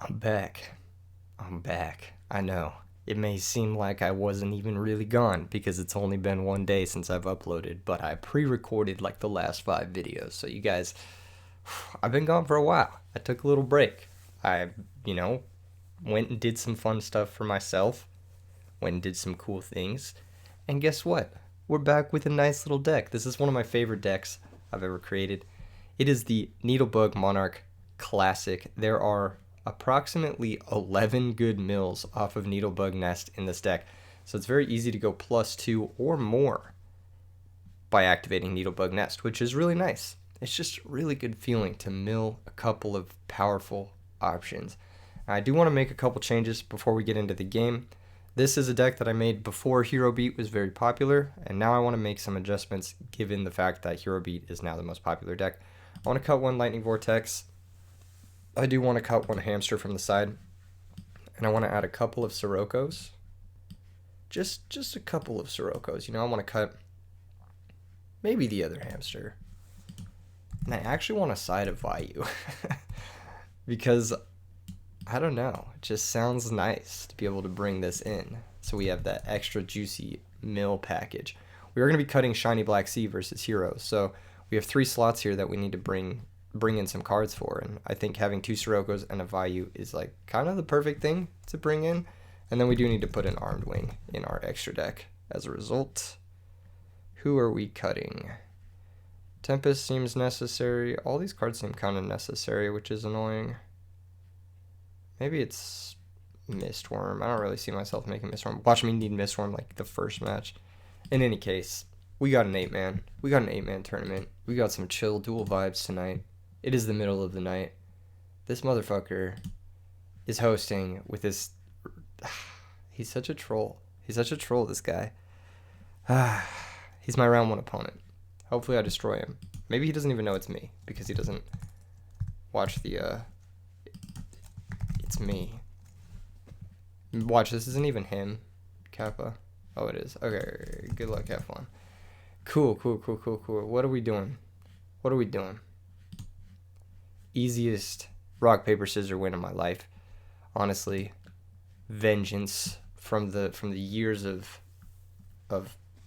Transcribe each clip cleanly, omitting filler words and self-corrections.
I'm back. I'm back. I know. It may seem like I wasn't even really gone because it's only been one day since I've uploaded, but I pre recorded like the last 5 videos. So, you guys, I've been gone for a while. I took a little break. I, you know, went and did some fun stuff for myself, went and did some cool things. And guess what? We're back with a nice little deck. This is one of my favorite decks I've ever created. It is the Needlebug Monarch Classic. There are approximately 11 good mills off of Needlebug Nest in this deck. So it's very easy to go +2 or more by activating Needlebug Nest, which is really nice. It's just a really good feeling to mill a couple of powerful options. I do want to make a couple changes before we get into the game. This is a deck that I made before Hero Beat was very popular, and now I want to make some adjustments given the fact that Hero Beat is now the most popular deck. I want to cut one Lightning Vortex. I do want to cut one Hamster from the side, and I want to add a couple of Siroccos. Just a couple of Siroccos. I want to cut maybe the other Hamster. And I actually want a side of Vayu because I don't know, it just sounds nice to be able to bring this in. So we have that extra juicy mill package. We are going to be cutting Shiny Black Sea versus Heroes, so we have 3 slots here that we need to bring in some cards for, and I think having 2 Siroccos and a Vayu is like kind of the perfect thing to bring in. And then we do need to put an Armed Wing in our extra deck as a result. Who are we cutting? Tempest seems necessary. All these cards seem kind of necessary, which is annoying. Maybe it's Mistworm. I don't really see myself making Mistworm. Watch me need Mistworm like the first match. In any case, we got an 8-man. We got an 8-man tournament. We got some chill duel vibes tonight. It is the middle of the night. This motherfucker is hosting with this... He's such a troll. He's such a troll, this guy. He's my round 1 opponent. Hopefully I destroy him. Maybe he doesn't even know it's me because he doesn't watch the... It's me. Watch, this isn't even him. Kappa. Oh, it is. Okay, good luck, have fun. Cool. What are we doing? Easiest rock, paper, scissors win of my life. Honestly. Vengeance from the years of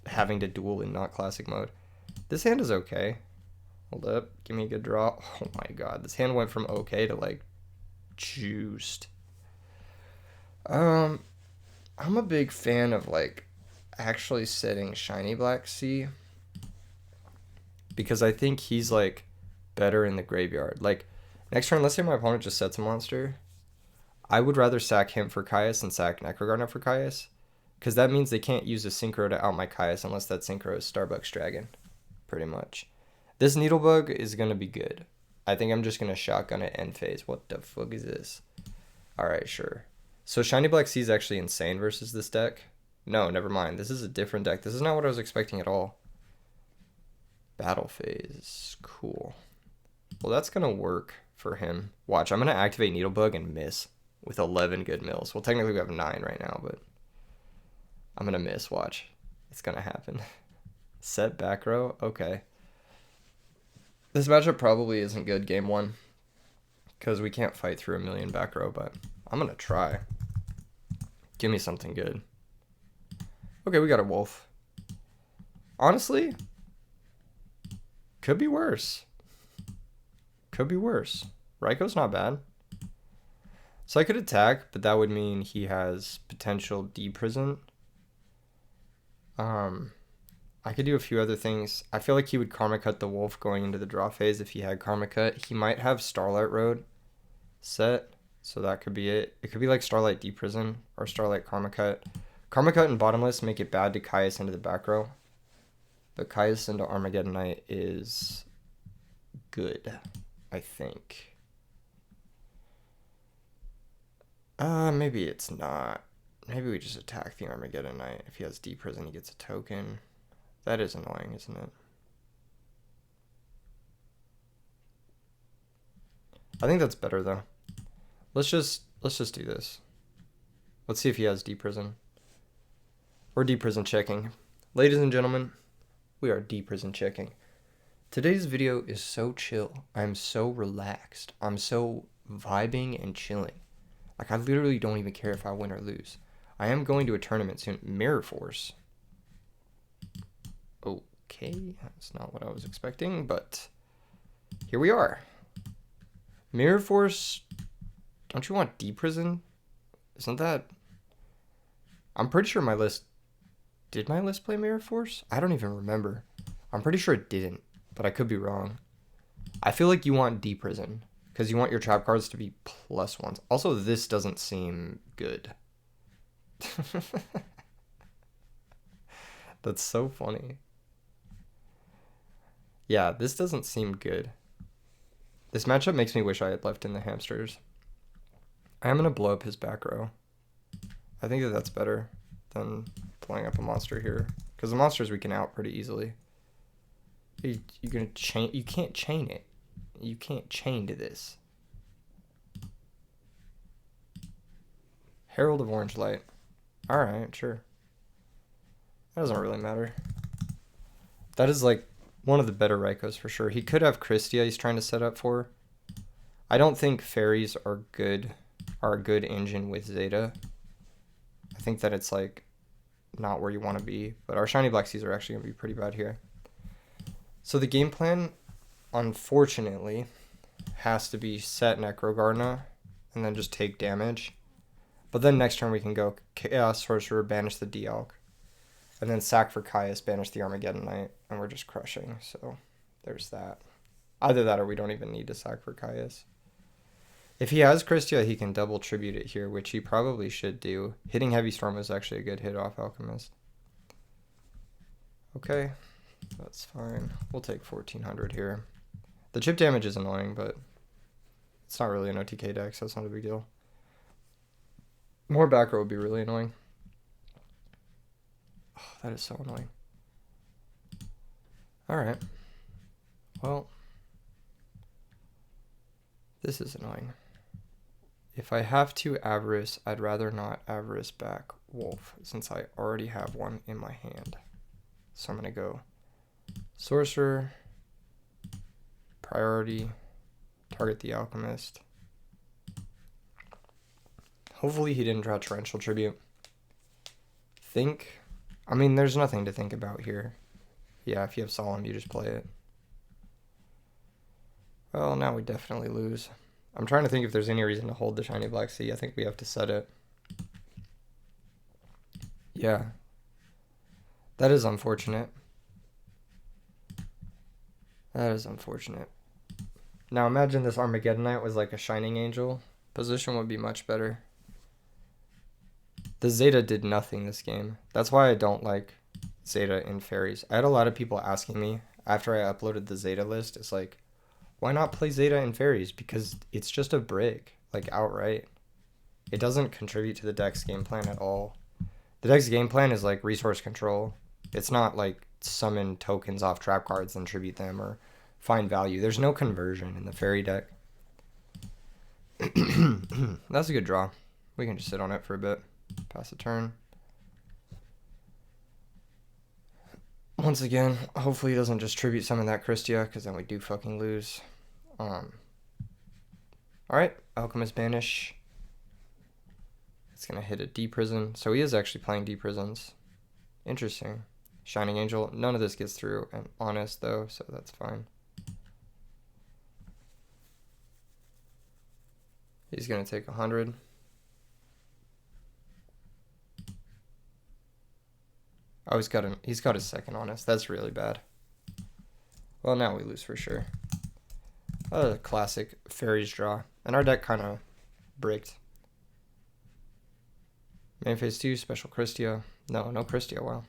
having to duel in not classic mode. This hand is okay. Hold up. Give me a good draw. Oh my god. This hand went from okay to like juiced. I'm a big fan of like actually setting Shiny Black Sea because I think he's like better in the graveyard. Like next turn, let's say my opponent just sets a monster. I would rather sack him for Caius than sack Necrogarnet for Caius because that means they can't use a Synchro to out my Caius unless that Synchro is Starbucks Dragon, pretty much. This Needlebug is going to be good. I think I'm just going to shotgun it end phase. What the fuck is this? Alright, sure. So Shiny Black Sea is actually insane versus this deck. No, never mind. This is a different deck. This is not what I was expecting at all. Battle phase. Cool. Well, that's going to work for him. Watch, I'm going to activate Needlebug and miss with 11 good mills. Well, technically we have 9 right now, but I'm going to miss. Watch. It's going to happen. Set back row? Okay. This matchup probably isn't good game 1 because we can't fight through a million back row, but I'm going to try. Give me something good. Okay, we got a wolf. Honestly, could be worse. Raiko's not bad. So I could attack, but that would mean he has potential D-Prison. I could do a few other things. I feel like he would Karma Cut the wolf going into the draw phase if he had Karma Cut. He might have Starlight Road set, so that could be it. It could be like Starlight D-Prison or Starlight Karma Cut. Karma Cut and Bottomless make it bad to Caius into the back row. But Caius into Armageddon Knight is good, I think. Maybe it's not. Maybe we just attack the Armageddon Knight. If he has D-Prison, he gets a token. That is annoying, isn't it? I think that's better though. Let's just do this. Let's see if he has D-Prison. We're D-Prison checking. Ladies and gentlemen, we are D-Prison checking. Today's video is so chill. I'm so relaxed. I'm so vibing and chilling. Like, I literally don't even care if I win or lose. I am going to a tournament soon. Mirror Force. Okay, that's not what I was expecting, but here we are. Mirror Force, don't you want D-Prison? Isn't that... I'm pretty sure my list... Did my list play Mirror Force? I don't even remember. I'm pretty sure it didn't, but I could be wrong. I feel like you want D-Prison, because you want your trap cards to be +1s. Also, this doesn't seem good. That's so funny. Yeah, this doesn't seem good. This matchup makes me wish I had left in the hamsters. I am going to blow up his back row. I think that that's better than blowing up a monster here. Because the monsters we can out pretty easily. You're going to chain... You can't chain it. You can't chain to this. Herald of Orange Light. Alright, sure. That doesn't really matter. That is like one of the better Raikos for sure. He could have Christia he's trying to set up for. I don't think fairies are a good engine with Zeta. I think that it's like not where you want to be. But our shiny Black Seas are actually going to be pretty bad here. So the game plan, unfortunately, has to be set Necrogarna and then just take damage. But then next turn we can go Chaos Sorcerer, banish the Dialk. And then sack for Caius, banish the Armageddon Knight, and we're just crushing. So there's that. Either that or we don't even need to sack for Caius. If he has Christia, he can double tribute it here, which he probably should do. Hitting Heavy Storm is actually a good hit off Alchemist. Okay, that's fine. We'll take 1400 here. The chip damage is annoying, but it's not really an OTK deck, so it's not a big deal. More back row would be really annoying. Oh, that is so annoying. Alright. Well, this is annoying. If I have to Avarice, I'd rather not Avarice back Wolf, since I already have one in my hand. So I'm going to go Sorcerer, Priority, target the Alchemist. Hopefully he didn't draw Torrential Tribute. I mean, there's nothing to think about here. Yeah, if you have Solemn, you just play it. Well, now we definitely lose. I'm trying to think if there's any reason to hold the Shiny Black Sea. I think we have to set it. Yeah. That is unfortunate. That is unfortunate. Now imagine this Armageddon Knight was like a Shining Angel. Position would be much better. The Zeta did nothing this game. That's why I don't like Zeta in Fairies. I had a lot of people asking me after I uploaded the Zeta list. It's like, why not play Zeta in Fairies? Because it's just a brick, like outright. It doesn't contribute to the deck's game plan at all. The deck's game plan is like resource control. It's not like summon tokens off trap cards and tribute them or find value. There's no conversion in the Fairy deck. That's a good draw. We can just sit on it for a bit. Pass the turn. Once again, hopefully he doesn't just tribute summon that Christia, because then we do fucking lose. Alright, Alchemist Banish. It's going to hit a D-Prison. So he is actually playing D-Prisons. Interesting. Shining Angel. None of this gets through. And Honest, though, so that's fine. He's going to take 100. Oh, he's got his second Honest. That's really bad. Well, now we lose for sure. A classic Fairies draw. And our deck kind of bricked. Main phase 2, special Christia. No Christia, wow.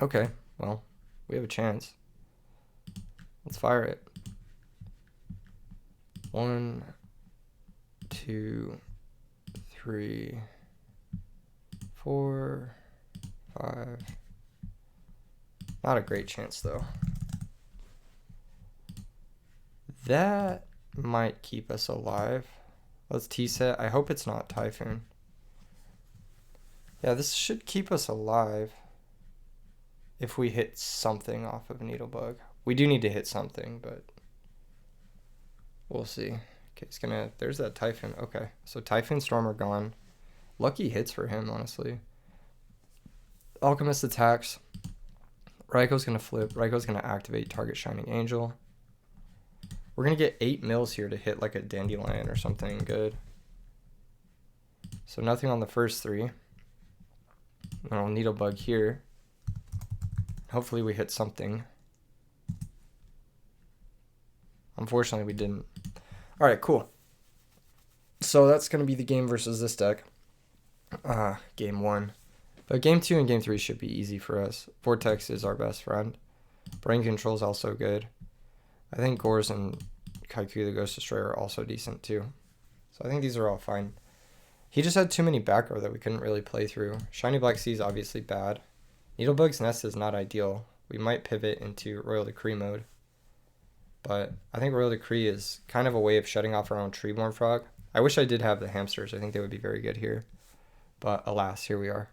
Okay, well, we have a chance. Let's fire it. 1, 2, 3, 4, 5. Not a great chance, though. That might keep us alive. Let's T-set. I hope it's not Typhoon. Yeah, this should keep us alive if we hit something off of Needlebug. We do need to hit something, but we'll see. Okay, he's gonna, there's that Typhoon. Okay, so Typhoon, Storm are gone. Lucky hits for him, honestly. Alchemist attacks. Raiko's gonna flip. Raiko's gonna activate target Shining Angel. We're gonna get 8 mils here to hit like a Dandelion or something good. So nothing on the first 3. And I'll Needlebug here. Hopefully we hit something. Unfortunately, we didn't. All right, cool. So that's going to be the game versus this deck. Game 1. But game 2 and game 3 should be easy for us. Vortex is our best friend. Brain Control is also good. I think Gores and Kaiku the Ghost Destroyer are also decent too. So I think these are all fine. He just had too many back row that we couldn't really play through. Shiny Black Sea is obviously bad. Needlebug's Nest is not ideal. We might pivot into Royal Decree mode. But I think Royal Decree is kind of a way of shutting off our own Treeborn Frog. I wish I did have the hamsters. I think they would be very good here. But alas, here we are.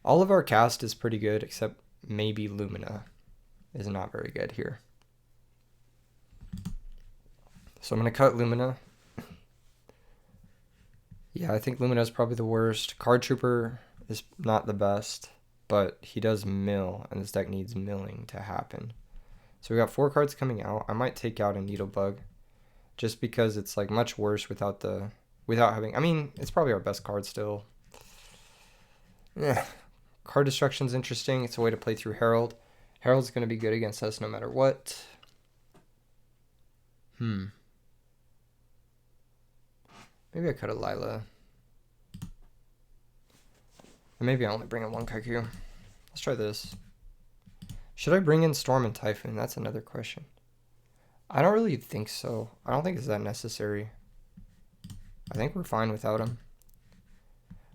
All of our cast is pretty good, except maybe Lumina is not very good here. So I'm going to cut Lumina. Yeah, I think Lumina is probably the worst. Card Trooper is not the best, but he does mill, and this deck needs milling to happen. So we got 4 cards coming out. I might take out a Needlebug, just because it's like much worse without having. I mean, it's probably our best card still. Yeah, Card Destruction's interesting. It's a way to play through Herald. Herald's going to be good against us no matter what. Maybe I cut a Lila. And maybe I only bring in 1 Kaiku. Let's try this. Should I bring in Storm and Typhoon? That's another question. I don't really think so. I don't think it's that necessary. I think we're fine without him.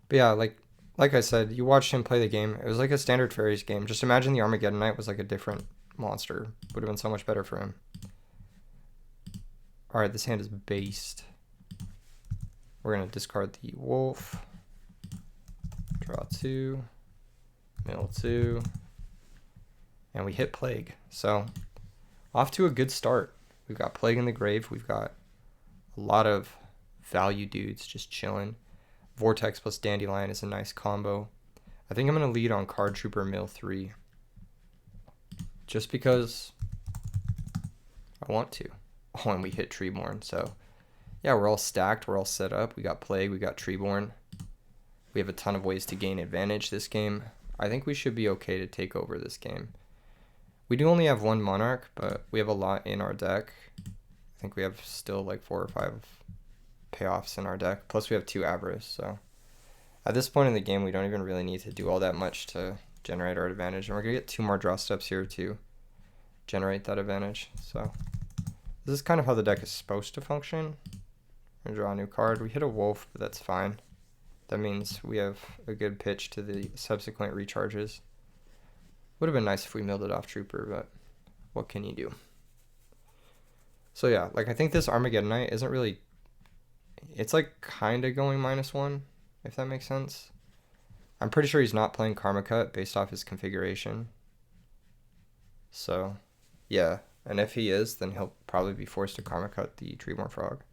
But yeah, like I said, you watched him play the game. It was like a standard Fairies game. Just imagine the Armageddon Knight was like a different monster. Would have been so much better for him. Alright, this hand is based. We're going to discard the Wolf. Draw 2. Mill 2. And we hit Plague. So, off to a good start. We've got Plague in the Grave. We've got a lot of value dudes just chilling. Vortex plus Dandelion is a nice combo. I think I'm going to lead on Card Trooper Mill 3. Just because I want to. Oh, and we hit Treeborn, so yeah, we're all stacked, we're all set up. We got Plague, we got Treeborn. We have a ton of ways to gain advantage this game. I think we should be okay to take over this game. We do only have 1 Monarch, but we have a lot in our deck. I think we have still like 4 or 5 payoffs in our deck. Plus we have 2 Avarice, so at this point in the game, we don't even really need to do all that much to generate our advantage. And we're going to get 2 more draw steps here to generate that advantage. So this is kind of how the deck is supposed to function. We're going to draw a new card. We hit a Wolf, but that's fine. That means we have a good pitch to the subsequent recharges. Would have been nice if we milled it off Trooper, but what can you do? So yeah, like I think this Armageddon Knight isn't really... It's like kind of going -1, if that makes sense. I'm pretty sure he's not playing Karma Cut based off his configuration. So yeah, and if he is, then he'll probably be forced to Karma Cut the Treeborn Frog.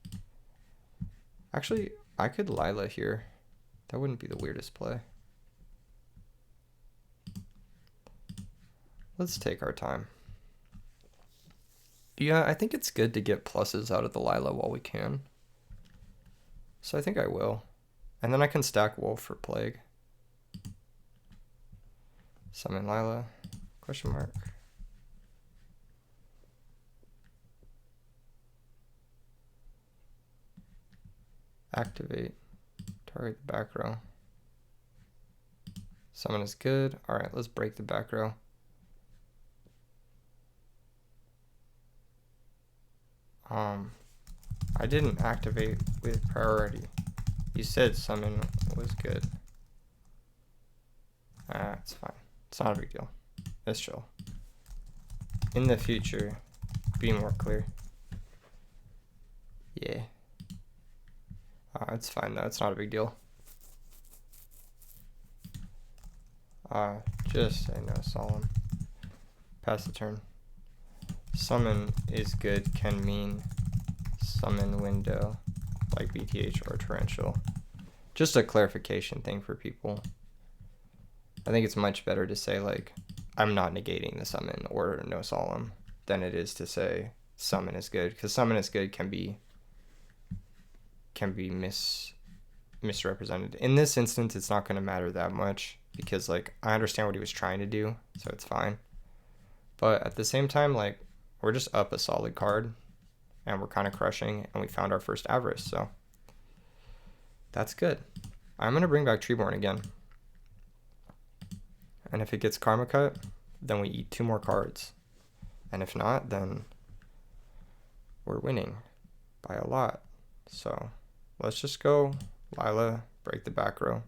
Actually, I could Lila here. That wouldn't be the weirdest play. Let's take our time. Yeah, I think it's good to get pluses out of the Lila while we can. So I think I will. And then I can stack Wolf for Plague. Summon Lila. Question mark. Activate. Target the back row. Summon is good. Alright, let's break the back row. I didn't activate with priority. You said summon was good. It's fine. It's not a big deal. It's chill. In the future, be more clear. Yeah. It's fine though. It's not a big deal. Just say no, solemn. Pass the turn. summon is good can mean summon window, like BTH or torrential. Just a clarification thing for people. I think it's much better to say like, I'm not negating the summon or no solemn than it is to say summon is good, because summon is good can be misrepresented. In this instance, it's not going to matter that much because like I understand what he was trying to do, so it's fine. But at the same time, like we're just up a solid card and we're kind of crushing, and we found our first Avarice, so that's good. I'm going to bring back Treeborn again. And if it gets Karma Cut, then we eat 2 more cards. And if not, then we're winning by a lot. So let's just go Lila, break the back row.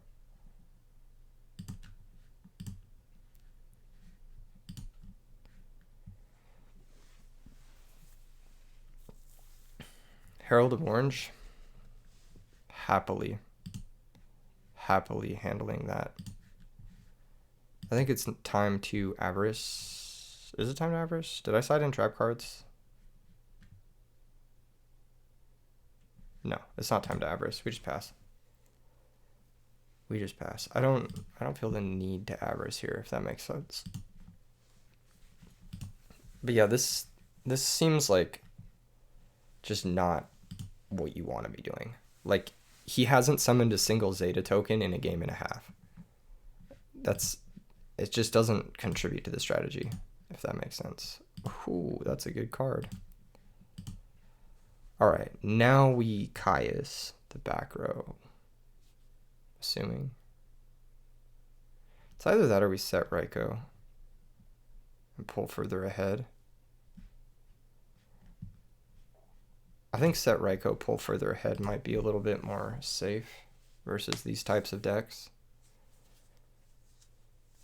Herald of Orange, happily handling that. I think it's time to Avarice. Is it time to Avarice? Did I slide in trap cards? No, it's not time to Avarice. We just pass. We just pass. I don't feel the need to Avarice here, if that makes sense. But yeah, this seems like just not what you want to be doing. Like, he hasn't summoned a single Zeta token in a game and a half. It just doesn't contribute to the strategy, if that makes sense. Ooh, that's a good card. All right, now we Caius the back row. Assuming. It's either that or we set Raikou and pull further ahead. I think set Raikou, pull further ahead might be a little bit more safe versus these types of decks.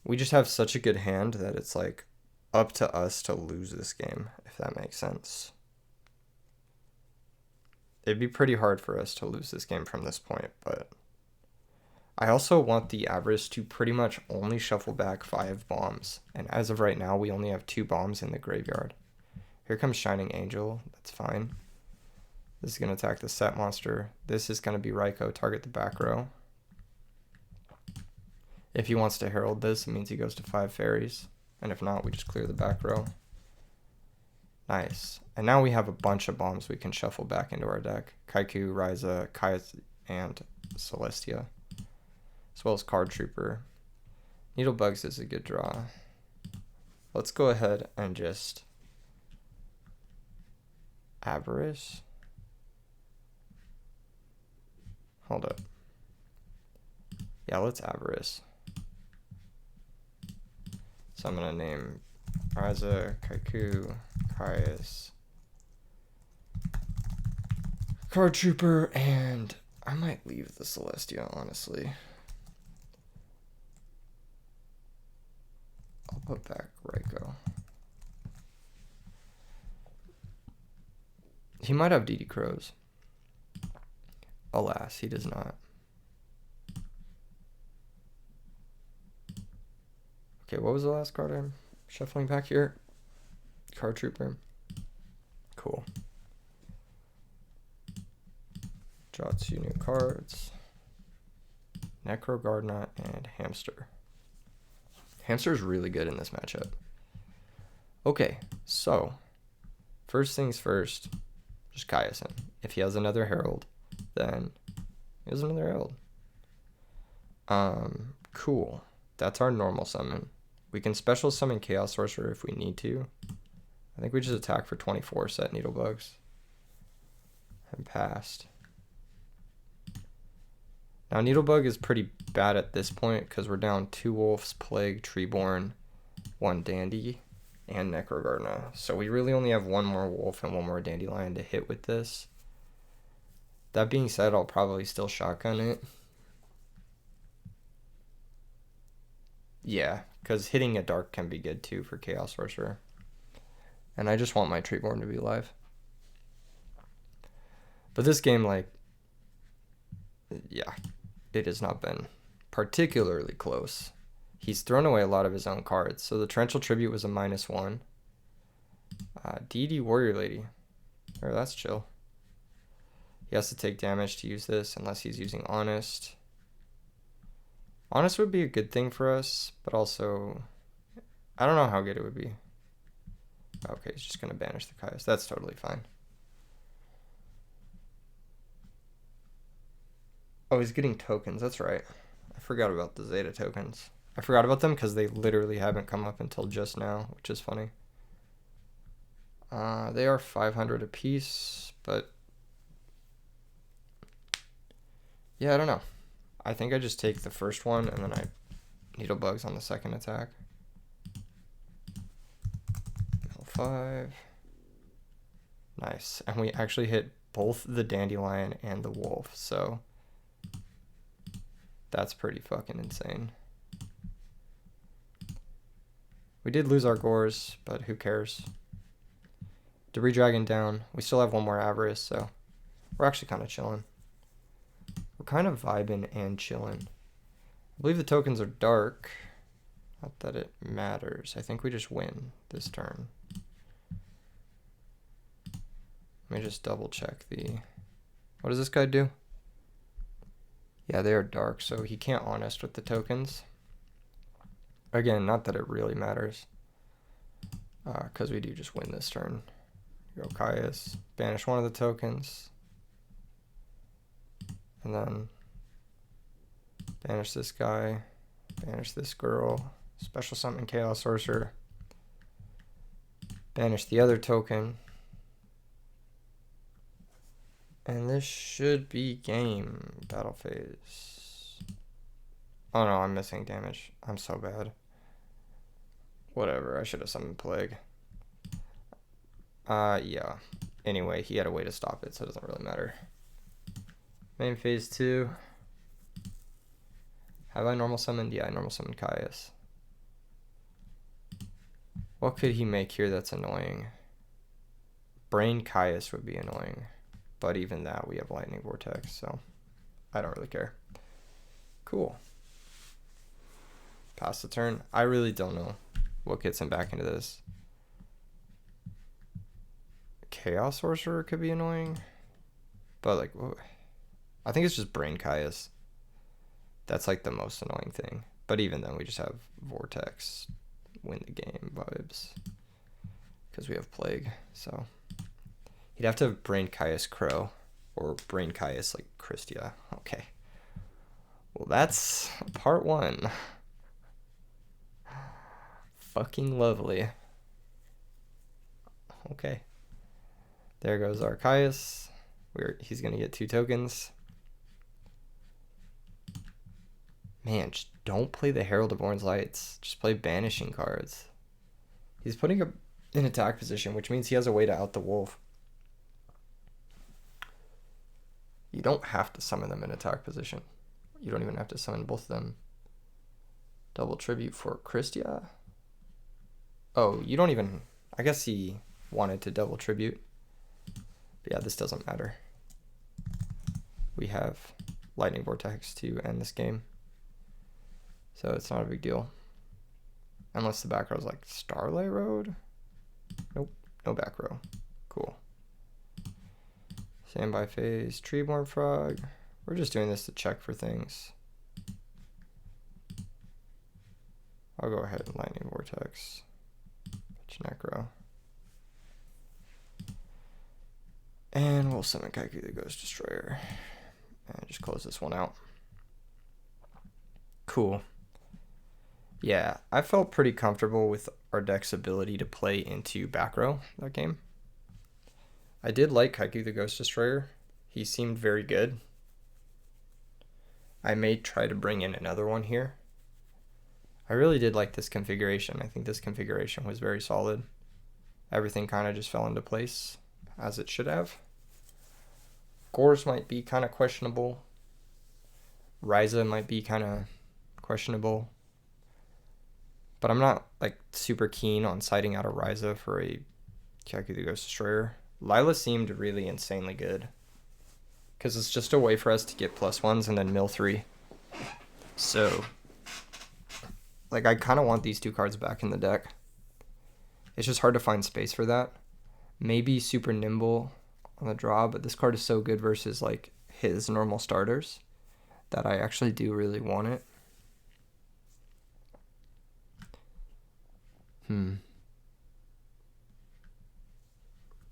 We just have such a good hand that it's like up to us to lose this game, if that makes sense. It'd be pretty hard for us to lose this game from this point, but I also want the Avarice to pretty much only shuffle back 5 bombs. And as of right now, we only have 2 bombs in the graveyard. Here comes Shining Angel. That's fine. This is going to attack the set monster. This is going to be Raikou, target the back row. If he wants to herald this, it means he goes to 5 fairies. And if not, we just clear the back row. Nice. And now we have a bunch of bombs we can shuffle back into our deck. Kaiku, Ryza, Caius, and Celestia. As well as Card Trooper. Needlebugs is a good draw. Let's go ahead and just Avarice. Hold up. Yeah, let's Avarice. So I'm going to name Ryza, Kaiku, Caius, Card Trooper, and I might leave the Celestia, honestly. I'll put back Raikou. He might have DD Crows. Alas, he does not. Okay, what was the last card I'm shuffling back here? Card Trooper. Cool. Draw 2 new cards. Necro Gardener and Hamster. Hamster is really good in this matchup. Okay, so first things first, just Caius him. If he has another Herald, then he has another Herald. Cool. That's our normal summon. We can special summon Chaos Sorcerer if we need to. I think we just attack for 24, set Needlebugs. And passed. Now Needlebug is pretty bad at this point because we're down 2 Wolves, Plague, Treeborn, 1 Dandy, and Necrogardener. So we really only have 1 more Wolf and 1 more Dandelion to hit with this. That being said, I'll probably still shotgun it. Yeah, because hitting a dark can be good too for Chaos Sorcerer. And I just want my Treeborn to be alive. But this game, like, yeah, it has not been particularly close. He's thrown away a lot of his own cards. So the Torrential Tribute was a -1. DD Warrior Lady. Oh, that's chill. He has to take damage to use this unless he's using Honest. Honest would be a good thing for us, but also, I don't know how good it would be. Okay, he's just going to banish the Caius. That's totally fine. Oh, he's getting tokens. That's right. I forgot about the Zeta tokens. I forgot about them because they literally haven't come up until just now, which is funny. They are 500 apiece, but yeah, I don't know. I think I just take the first one and then I needle bugs on the second attack. L5. Nice. And we actually hit both the Dandelion and the Wolf, so that's pretty fucking insane. We did lose our Gores, but who cares? Debris Dragon down. We still have one more Avarice, so we're actually kind of chilling. We're kind of vibing and chilling. I believe the tokens are dark. Not that it matters. I think we just win this turn. Let me just double check the... What does this guy do? Yeah, they are dark, so he can't Honest with the tokens. Again, not that it really matters. Because we do just win this turn. Go Caius, banish one of the tokens, and then banish this guy, banish this girl, special summon Chaos Sorcerer, banish the other token, and this should be game. Battle phase. Oh no, I'm missing damage. I'm so bad. Whatever, I should have summoned Plague. Yeah. Anyway, he had a way to stop it, so it doesn't really matter. Main phase 2. Have I normal summoned? Yeah, I normal summoned Caius. What could he make here that's annoying? Brain Caius would be annoying. But even that, we have Lightning Vortex, so I don't really care. Cool. Pass the turn. I really don't know what gets him back into this. Chaos Sorcerer could be annoying, but like, I think it's just Brain Caius. That's like the most annoying thing. But even then, we just have Vortex, win the game vibes, because we have Plague. So he'd have to have Brain Caius Crow or Brain Caius like Christia. Okay. Well, that's part 1. Fucking lovely. Okay. There goes our Caius. He's going to get 2 tokens. Man, just don't play the Herald of Oran's Lights. Just play banishing cards. He's putting up in attack position, which means he has a way to out the Wolf. You don't have to summon them in attack position. You don't even have to summon both of them. Double tribute for Christia. Oh, you don't even... I guess he wanted to double tribute. But yeah, this doesn't matter. We have Lightning Vortex to end this game. So it's not a big deal. Unless the back row is like Starlight Road. Nope, no back row. Cool. Standby phase, Treeborn Frog. We're just doing this to check for things. I'll go ahead and Lightning Vortex. Necro. And we'll summon Kaiku the Ghost Destroyer. And just close this one out. Cool. Yeah, I felt pretty comfortable with our deck's ability to play into back row that game. I did like Kaiku the Ghost Destroyer. He seemed very good. I may try to bring in another one here. I really did like this configuration. I think this configuration was very solid. Everything kind of just fell into place as it should have. Gores might be kind of questionable. Ryza might be kind of questionable. But I'm not like super keen on siding out a Ryza for a Kaiku the Ghost Destroyer. Lila seemed really insanely good. Because it's just a way for us to get +1s and then mill 3. So... like, I kind of want these 2 cards back in the deck. It's just hard to find space for that. Maybe super nimble on the draw, but this card is so good versus like his normal starters that I actually do really want it.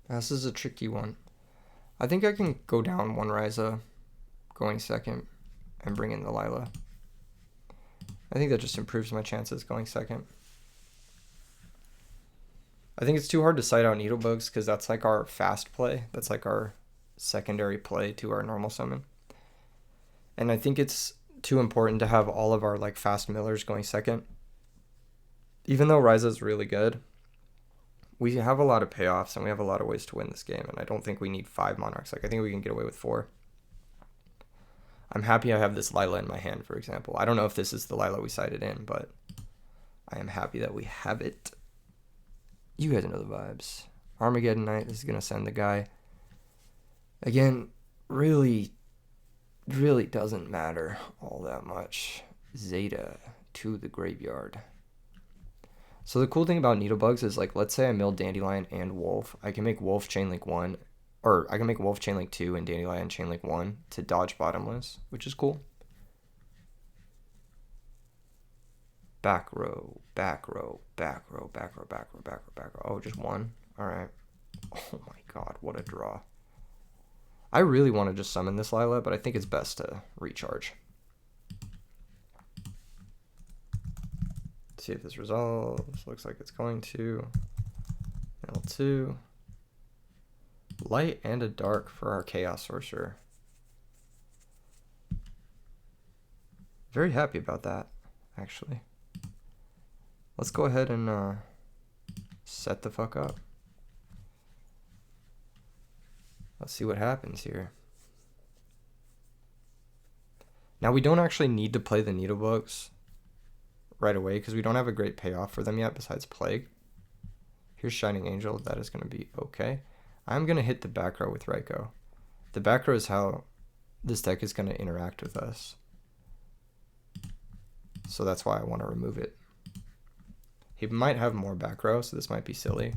This is a tricky one. I think I can go down one Ryza going second and bring in the Lila. I think that just improves my chances going second. I think it's too hard to side out Needlebugs because that's like our fast play. That's like our secondary play to our normal summon. And I think it's too important to have all of our like fast millers going second. Even though Ryza is really good, we have a lot of payoffs and we have a lot of ways to win this game. And I don't think we need 5 Monarchs. Like I think we can get away with 4. I'm happy I have this Lila in my hand, for example. I don't know if this is the Lila we sided in, but I am happy that we have it. You guys know the vibes. Armageddon Knight, this is going to send the guy. Again, really doesn't matter all that much. Zeta to the graveyard. So the cool thing about Needlebugs is, like, let's say I mill Dandelion and Wolf. I can make Wolf Chainlink 1, or I can make Wolf Chainlink 2 and Dandelion Chainlink 1 to dodge Bottomless, which is cool. Back row, back row, back row, back row, back row, back row, back row. Oh, just 1? Alright. Oh my god, what a draw. I really want to just summon this Lila, but I think it's best to recharge. See if this resolves. Looks like it's going to. L2. Light and a dark for our Chaos Sorcerer. Very happy about that, actually. Let's go ahead and set the fuck up. Let's see what happens here. Now we don't actually need to play the Needlebugs right away because we don't have a great payoff for them yet besides Plague. Here's Shining Angel. That is going to be okay. I'm going to hit the back row with Raikou. The back row is how this deck is going to interact with us. So that's why I want to remove it. He might have more back row, so this might be silly.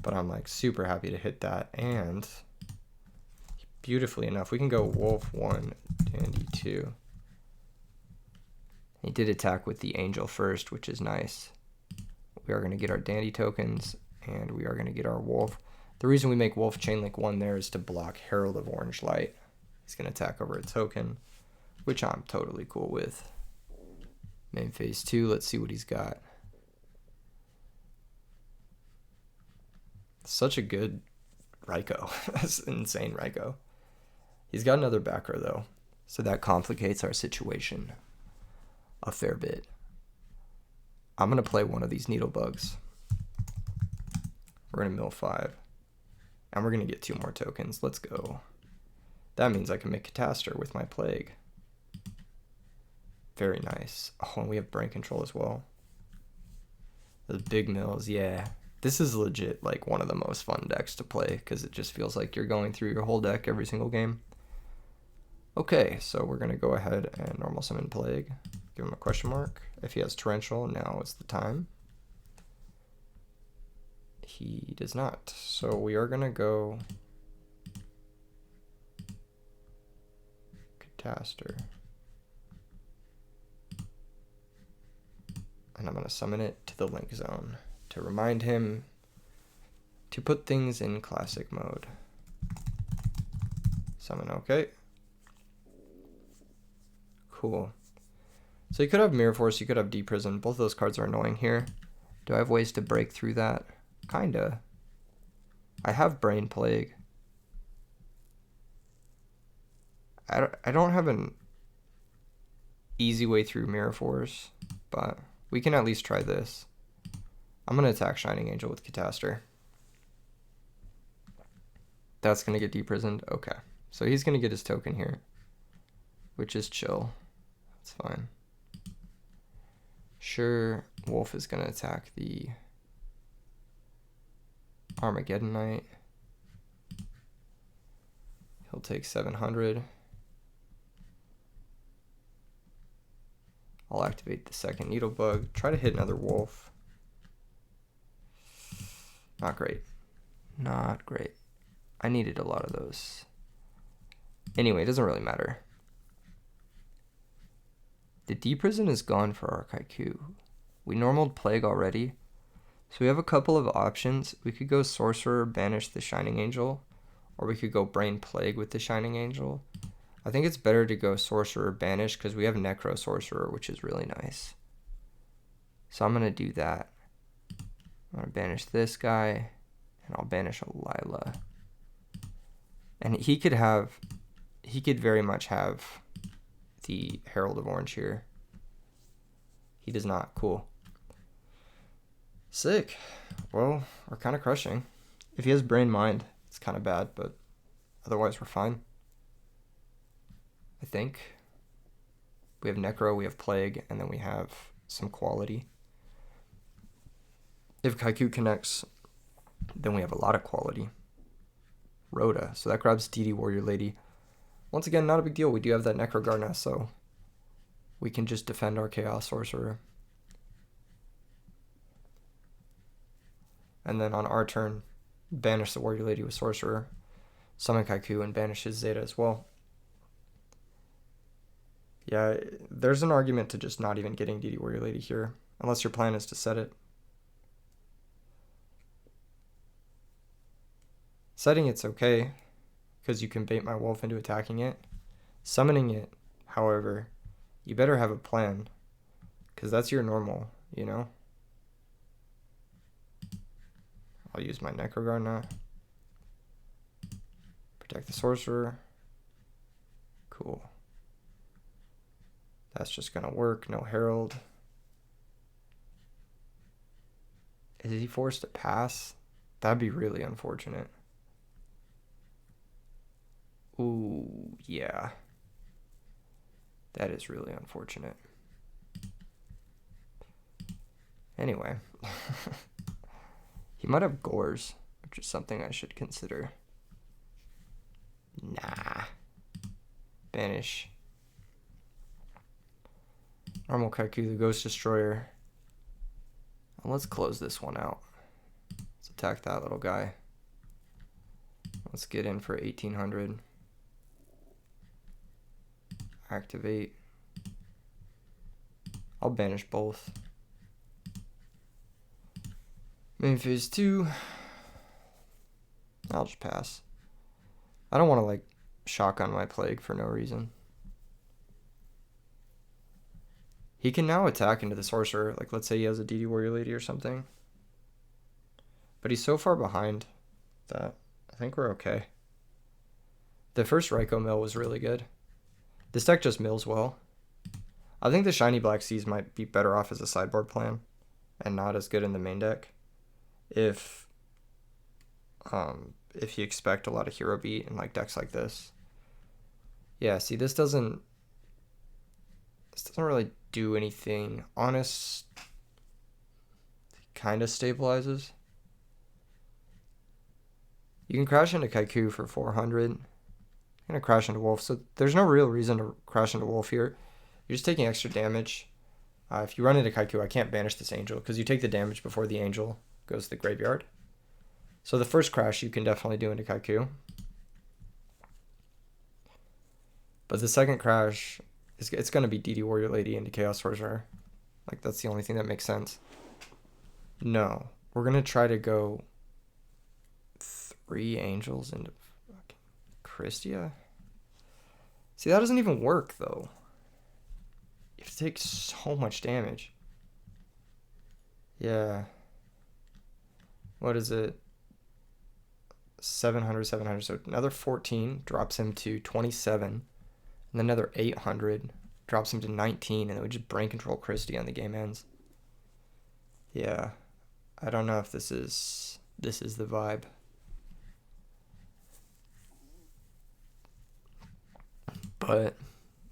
But I'm like super happy to hit that. And beautifully enough, we can go Wolf 1, Dandy 2. He did attack with the Angel first, which is nice. We are going to get our Dandy tokens, and we are going to get our Wolf. The reason we make Wolf Chainlink 1 there is to block Herald of Orange Light. He's going to attack over a token, which I'm totally cool with. Main phase 2, let's see what he's got. Such a good Raikou. That's insane Raikou. He's got another back row though, so that complicates our situation a fair bit. I'm going to play one of these Needlebugs. We're going to mill 5. And we're going to get 2 more tokens. Let's go. That means I can make Catastor with my Plague. Very nice. Oh, and we have Brain Control as well. The big mills, yeah. This is legit like one of the most fun decks to play because it just feels like you're going through your whole deck every single game. Okay, so we're going to go ahead and normal summon Plague. Give him a question mark. If he has Torrential, now is the time. He does not. So we are going to go Catastor. And I'm going to summon it to the Link Zone to remind him to put things in classic mode. Summon, okay. Cool. So you could have Mirror Force, you could have Deep Prison. Both of those cards are annoying here. Do I have ways to break through that? Kinda. I have Brain Plague. I don't have an easy way through Mirror Force, but we can at least try this. I'm going to attack Shining Angel with Catastor. That's going to get deprisoned? Okay. So he's going to get his token here, which is chill. That's fine. Sure, Wolf is going to attack the Armageddon Knight. He'll take 700. I'll activate the second Needlebug. Try to hit another Wolf. Not great. Not great. I needed a lot of those. Anyway, it doesn't really matter. The D prison is gone for our Kaiku. We normaled Plague already. So we have a couple of options. We could go Sorcerer, banish the Shining Angel. Or we could go Brain Plague with the Shining Angel. I think it's better to go Sorcerer, banish, because we have Necro Sorcerer, which is really nice. So I'm going to do that. I'm going to banish this guy. And I'll banish a Lila. And he could very much have the Herald of Orange here. He does not. Cool. Sick. Well, we're kind of crushing. If he has Brain Mind, it's kind of bad, but otherwise we're fine. I think. We have Necro, we have Plague, and then we have some quality. If Kaiku connects, then we have a lot of quality. Rhoda. So that grabs DD Warrior Lady. Once again, not a big deal. We do have that Necro Garna, so we can just defend our Chaos Sorcerer. And then on our turn, banish the Warrior Lady with Sorcerer, summon Kaiku, and banish his Zeta as well. Yeah, there's an argument to just not even getting DD Warrior Lady here, unless your plan is to set it. Setting it's okay, because you can bait my wolf into attacking it. Summoning it, however, you better have a plan, because that's your normal, you know? I'll use my Necroguard now. Protect the Sorcerer. Cool. That's just gonna work. No Herald. Is he forced to pass? That'd be really unfortunate. Ooh, yeah. That is really unfortunate. Anyway. He might have Gores, which is something I should consider. Nah. Banish. Normal Kaiku, the Ghost Destroyer. Well, let's close this one out. Let's attack that little guy. Let's get in for 1800. Activate. I'll banish both. Main phase 2. I'll just pass. I don't want to like shotgun my Plague for no reason. He can now attack into the Sorcerer. Like let's say he has a DD Warrior Lady or something. But he's so far behind that I think we're okay. The first Raikou mill was really good. This deck just mills well. I think the Shiny Black Seas might be better off as a sideboard plan and not as good in the main deck. If you expect a lot of hero beat in like decks like this. Yeah, see this doesn't really do anything. Honest kind of stabilizes. You can crash into Kaiku for 400. I'm gonna crash into Wolf, so there's no real reason to crash into Wolf here. You're just taking extra damage. If you run into Kaiku, I can't banish this Angel because you take the damage before the Angel goes to the graveyard. So the first crash you can definitely do into Kaiku. But the second crash, it's going to be DD Warrior Lady into Chaos Sorcerer. Like, that's the only thing that makes sense. No. We're going to try to go 3 Angels into fucking Christia. See, that doesn't even work, though. You have to take so much damage. Yeah. What is it? 700. So another 14 drops him to 27. And then another 800 drops him to 19. And then we just brain control Christie and the game ends. Yeah. I don't know if this is the vibe. But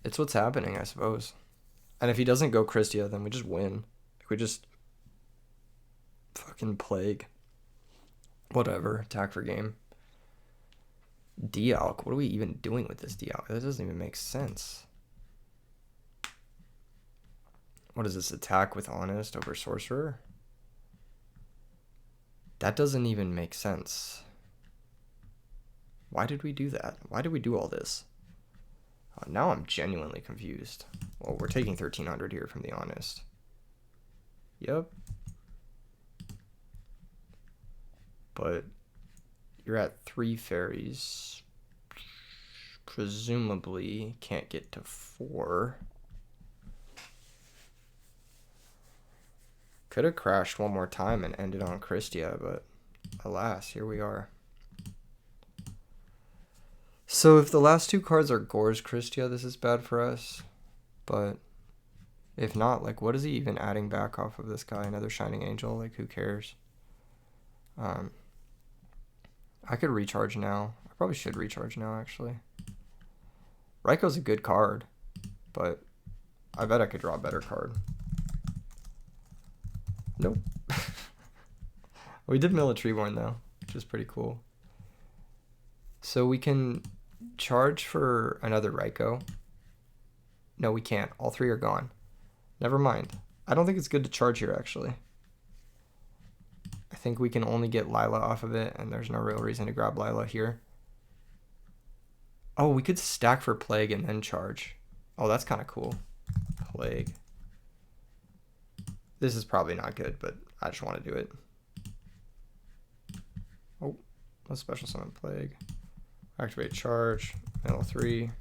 it's what's happening, I suppose. And if he doesn't go Christia, then we just win. We just fucking Plague. Whatever. Attack for game. Dialk. What are we even doing with this Dialk? That doesn't even make sense. What is this? Attack with Honest over Sorcerer? That doesn't even make sense. Why did we do that? Why did we do all this? Now I'm genuinely confused. Well, we're taking 1300 here from the Honest. Yep. But you're at 3 fairies. Presumably can't get to 4. Could have crashed one more time and ended on Christia, but alas, here we are. So if the last 2 cards are Gore's Christia, this is bad for us. But if not, like, what is he even adding back off of this guy? Another Shining Angel? Like, who cares? I could recharge now. I probably should recharge now, actually. Raiko's a good card, but I bet I could draw a better card. Nope. We did Mill a Treeborn, though, which is pretty cool. So we can charge for another Raikou. No, we can't. All 3 are gone. Never mind. I don't think it's good to charge here, actually. I think we can only get Lila off of it, and there's no real reason to grab Lila here. Oh, we could stack for Plague and then charge. Oh, that's kind of cool. Plague. This is probably not good, but I just want to do it. Oh, let's special summon Plague. Activate charge. Middle 3. We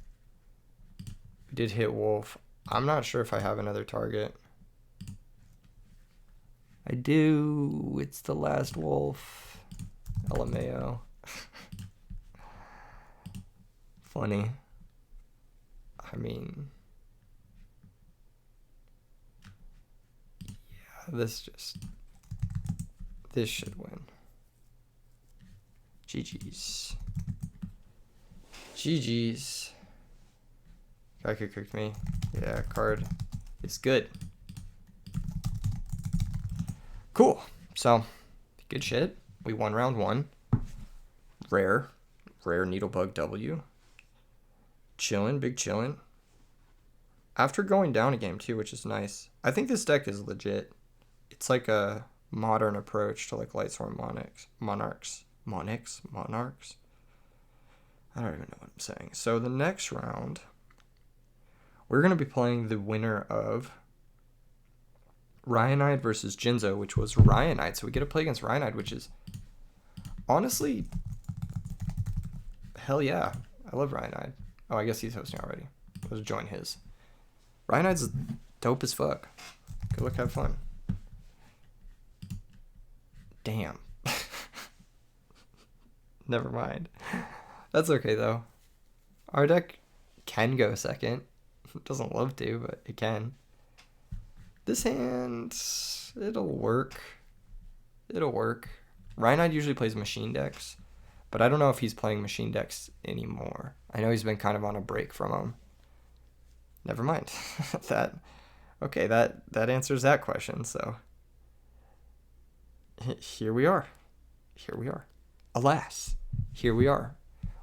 did hit Wolf. I'm not sure if I have another target. I do. It's the last Wolf. LMAO. Funny. I mean, yeah, this should win. GG's. GG's. Guy could cook me. Yeah, card is good. Cool. So, good shit. We won round 1. Rare Needlebug W. Chillin', big chillin'. After going down a game too, which is nice. I think this deck is legit. It's like a modern approach to like Lightsworn Monarchs. I don't even know what I'm saying. So the next round, we're going to be playing the winner of Ryanite versus Jinzo, which was Ryanite. So we get to play against Ryanite, which is honestly, hell yeah. I love Ryanite. Oh, I guess he's hosting already. Let's join his. Ryanite's dope as fuck. Good luck, have fun. Damn. Never mind. That's okay, though. Our deck can go second. It doesn't love to, but it can. This hand, it'll work. It'll work. Ryanite usually plays machine decks, but I don't know if he's playing machine decks anymore. I know he's been kind of on a break from them. Never mind. Okay, that answers that question, so. Here we are. Alas, here we are.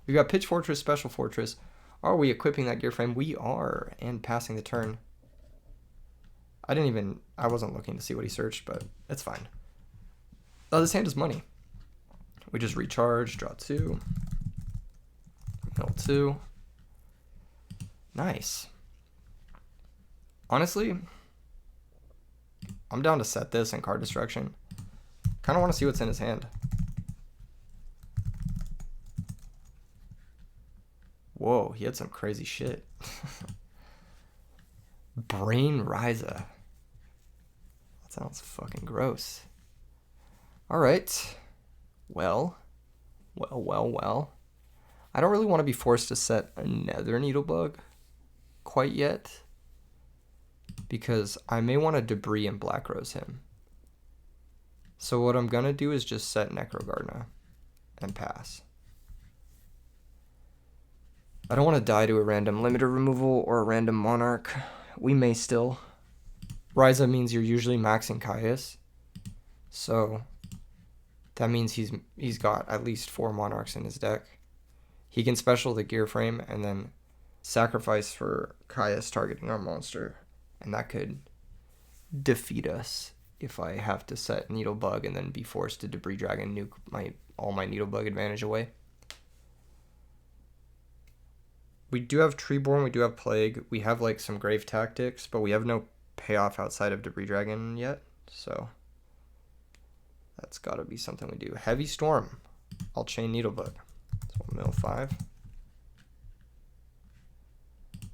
We've got Pitch Fortress, Special Fortress. Are we equipping that gear frame? We are, and passing the turn. I wasn't looking to see what he searched, but it's fine. Oh, this hand is money. We just recharge, draw 2. Mill 2. Nice. Honestly, I'm down to set this and card destruction. Kind of want to see what's in his hand. Whoa, he had some crazy shit. Brain Ryza. That sounds fucking gross. Alright. Well. I don't really want to be forced to set another Needlebug quite yet, because I may want to Debris and Black Rose him. So what I'm going to do is just set Necrogardener and pass. I don't want to die to a random limiter removal or a random Monarch. We may still. Ryza means you're usually maxing Caius, so that means he's got at least 4 Monarchs in his deck. He can special the gear frame and then sacrifice for Caius targeting our monster, and that could defeat us if I have to set Needle Bug and then be forced to Debris Dragon nuke all my Needle Bug advantage away. We do have Treeborn, we do have Plague, we have like some Grave Tactics, but we have no payoff outside of Debris Dragon yet, so that's gotta be something we do. Heavy Storm, I'll chain Needle Bug. So we'll mill 5.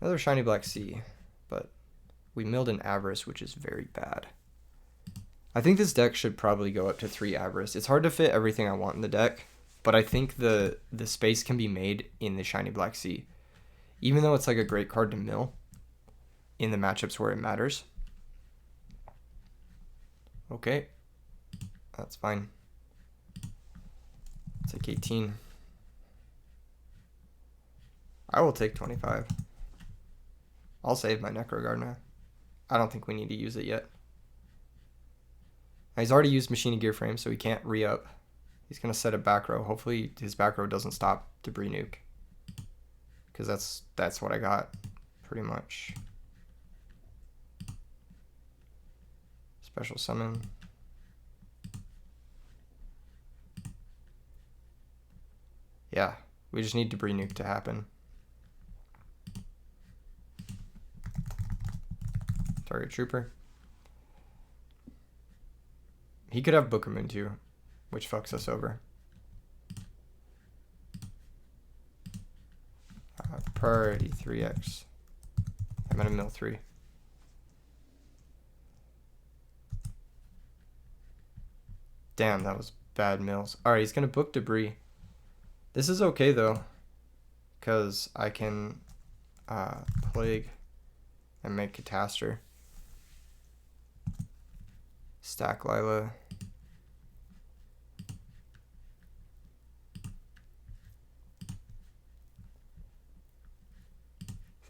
Another Shiny Black Sea, but we milled an Avarice, which is very bad. I think this deck should probably go up to 3 Avarice. It's hard to fit everything I want in the deck, but I think the space can be made in the Shiny Black Sea. Even though it's like a great card to mill in the matchups where it matters. Okay, that's fine. Take 18. I will take 25. I'll save my Necro Gardener. I don't think we need to use it yet. He's already used Machine Gear Frame, so he can't re-up. He's going to set a back row. Hopefully his back row doesn't stop Debris Nuke. Because that's what I got, pretty much. Special Summon. Yeah, we just need Debris Nuke to happen. Target Trooper. He could have Bookermoon too, which fucks us over. Priority 3x. I'm gonna mill 3. Damn, that was bad mills. Alright, he's gonna book Debris. This is okay though, because I can Plague and make Catastor. Stack Lila.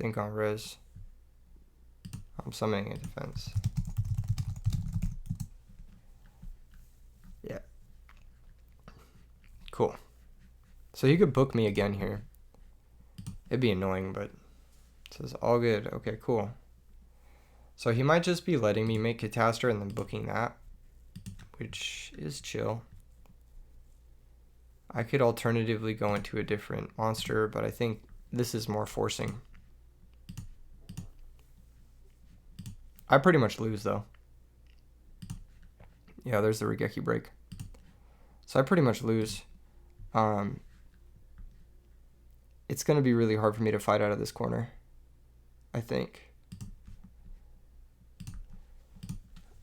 Think on res. I'm summoning a defense. Yeah. Cool. So you could book me again here. It'd be annoying, but it says all good. Okay, cool. So he might just be letting me make Catastor and then booking that, which is chill. I could alternatively go into a different monster, but I think this is more forcing. I pretty much lose though. Yeah, there's the Regeki break. So I pretty much lose. It's going to be really hard for me to fight out of this corner, I think.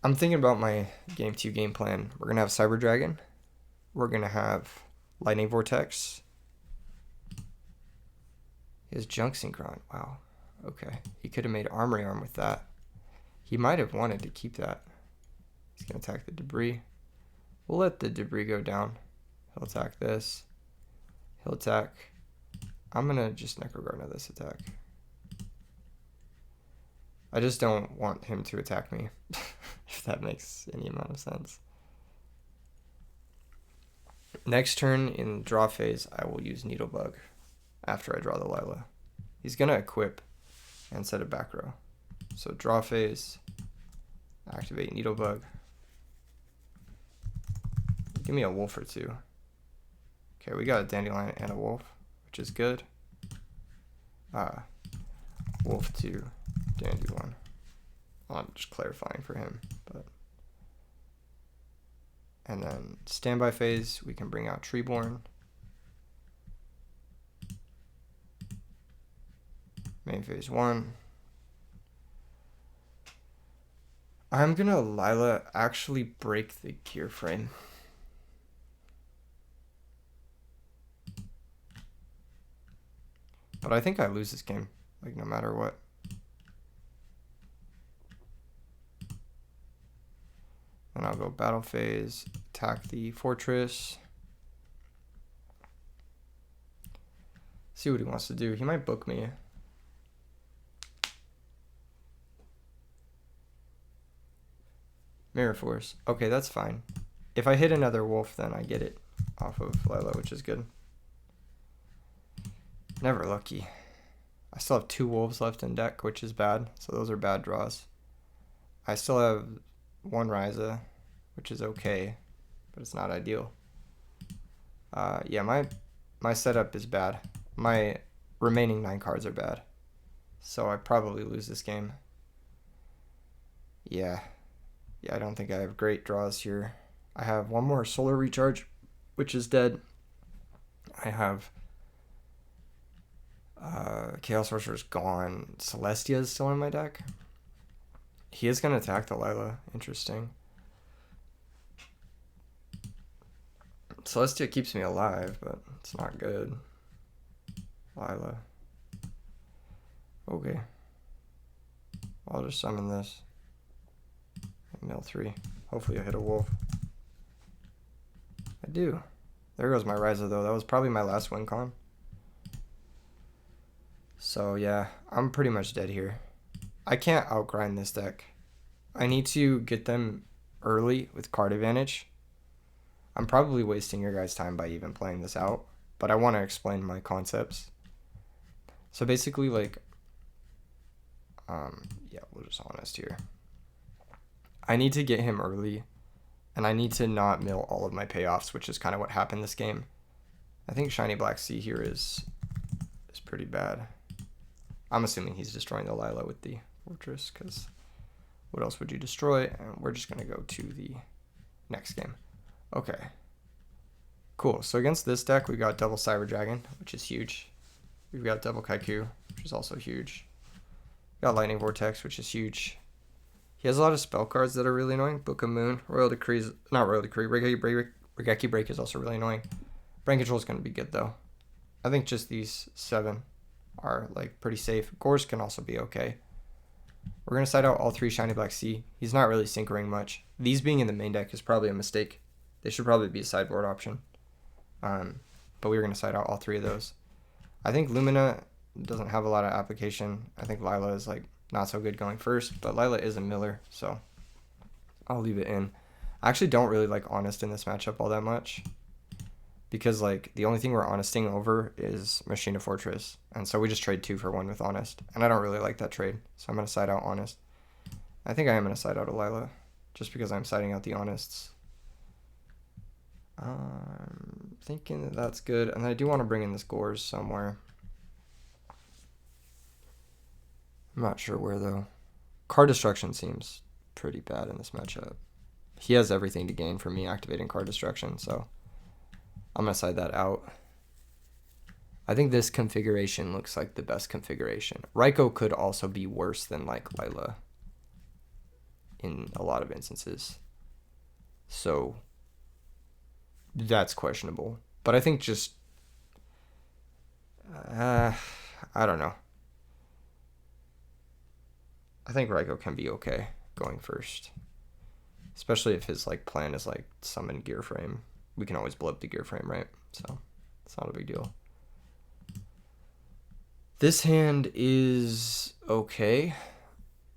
I'm thinking about my game 2 game plan. We're going to have Cyber Dragon. We're going to have Lightning Vortex. He has Junk Synchron. Wow. Okay. He could have made Armory Arm with that. He might have wanted to keep that. He's going to attack the Debris. We'll let the Debris go down. He'll attack this. He'll attack. I'm going to just Necro Gardener this attack. I just don't want him to attack me, if that makes any amount of sense. Next turn in draw phase, I will use Needle Bug after I draw the Lila. He's going to equip and set a back row. So draw phase, activate Needle Bug. Give me a wolf or two. Okay, we got a Dandelion and a wolf, which is good. Wolf 2, Dandelion. I'm just clarifying for him, but. And then standby phase, we can bring out Treeborn. Main phase 1. I'm gonna Lila actually break the gear frame. But I think I lose this game, like no matter what. Then I'll go battle phase, attack the fortress. See what he wants to do. He might book me. Mirror Force. Okay, that's fine. If I hit another wolf, then I get it off of Lila, which is good. Never lucky. I still have 2 wolves left in deck, which is bad. So those are bad draws. I still have one Ryza, which is okay, but it's not ideal. Yeah, my setup is bad. My remaining 9 cards are bad. So I probably lose this game. Yeah, I don't think I have great draws here. I have one more Solar Recharge, which is dead. I have Chaos Sorcerer's gone. Celestia is still in my deck. He is going to attack the Lila. Interesting. Celestia keeps me alive, but it's not good. Lila. Okay. I'll just summon this. Mill 3. Hopefully I hit a wolf. I do. There goes my Ryza though. That was probably my last win con. So yeah, I'm pretty much dead here. I can't outgrind this deck. I need to get them early with card advantage. I'm probably wasting your guys' time by even playing this out, but I want to explain my concepts. So basically, like, yeah, we'll just honest here. I need to get him early, and I need to not mill all of my payoffs, which is kind of what happened this game. I think Shiny Black Sea here is pretty bad. I'm assuming he's destroying the Lila with the Fortress, because what else would you destroy? And we're just going to go to the next game. Okay. Cool. So against this deck, we got double Cyber Dragon, which is huge. We've got double Kaiku, which is also huge. We got Lightning Vortex, which is huge. He has a lot of spell cards that are really annoying. Book of Moon, Royal Decree, not Royal Decree, Regeki Break is also really annoying. Brain Control is going to be good though. I think just these 7 are like pretty safe. Gorse can also be okay. We're going to side out all 3 Shiny Black Sea. He's not really syncering much. These being in the main deck is probably a mistake. They should probably be a sideboard option. But we were going to side out all 3 of those. I think Lumina doesn't have a lot of application. I think Lila is like not so good going first, but Lila is a miller, so I'll leave it in. I actually don't really like Honest in this matchup all that much, because like the only thing we're honesting over is Machina Fortress, and so we just trade 2 for 1 with Honest, and I don't really like that trade, so I'm going to side out Honest. I think I am going to side out a Lila, just because I'm siding out the Honests. Thinking that that's good, and I do want to bring in this Gores somewhere. I'm not sure where though. Card Destruction seems pretty bad in this matchup. He has everything to gain from me activating Card Destruction, so I'm going to side that out. I think this configuration looks like the best configuration. Raikou could also be worse than like Lila in a lot of instances. So that's questionable. But I think just I don't know. I think Raikou can be okay going first. Especially if his like plan is like summon Gear Frame. We can always blow up the Gear Frame, right? So it's not a big deal. This hand is okay.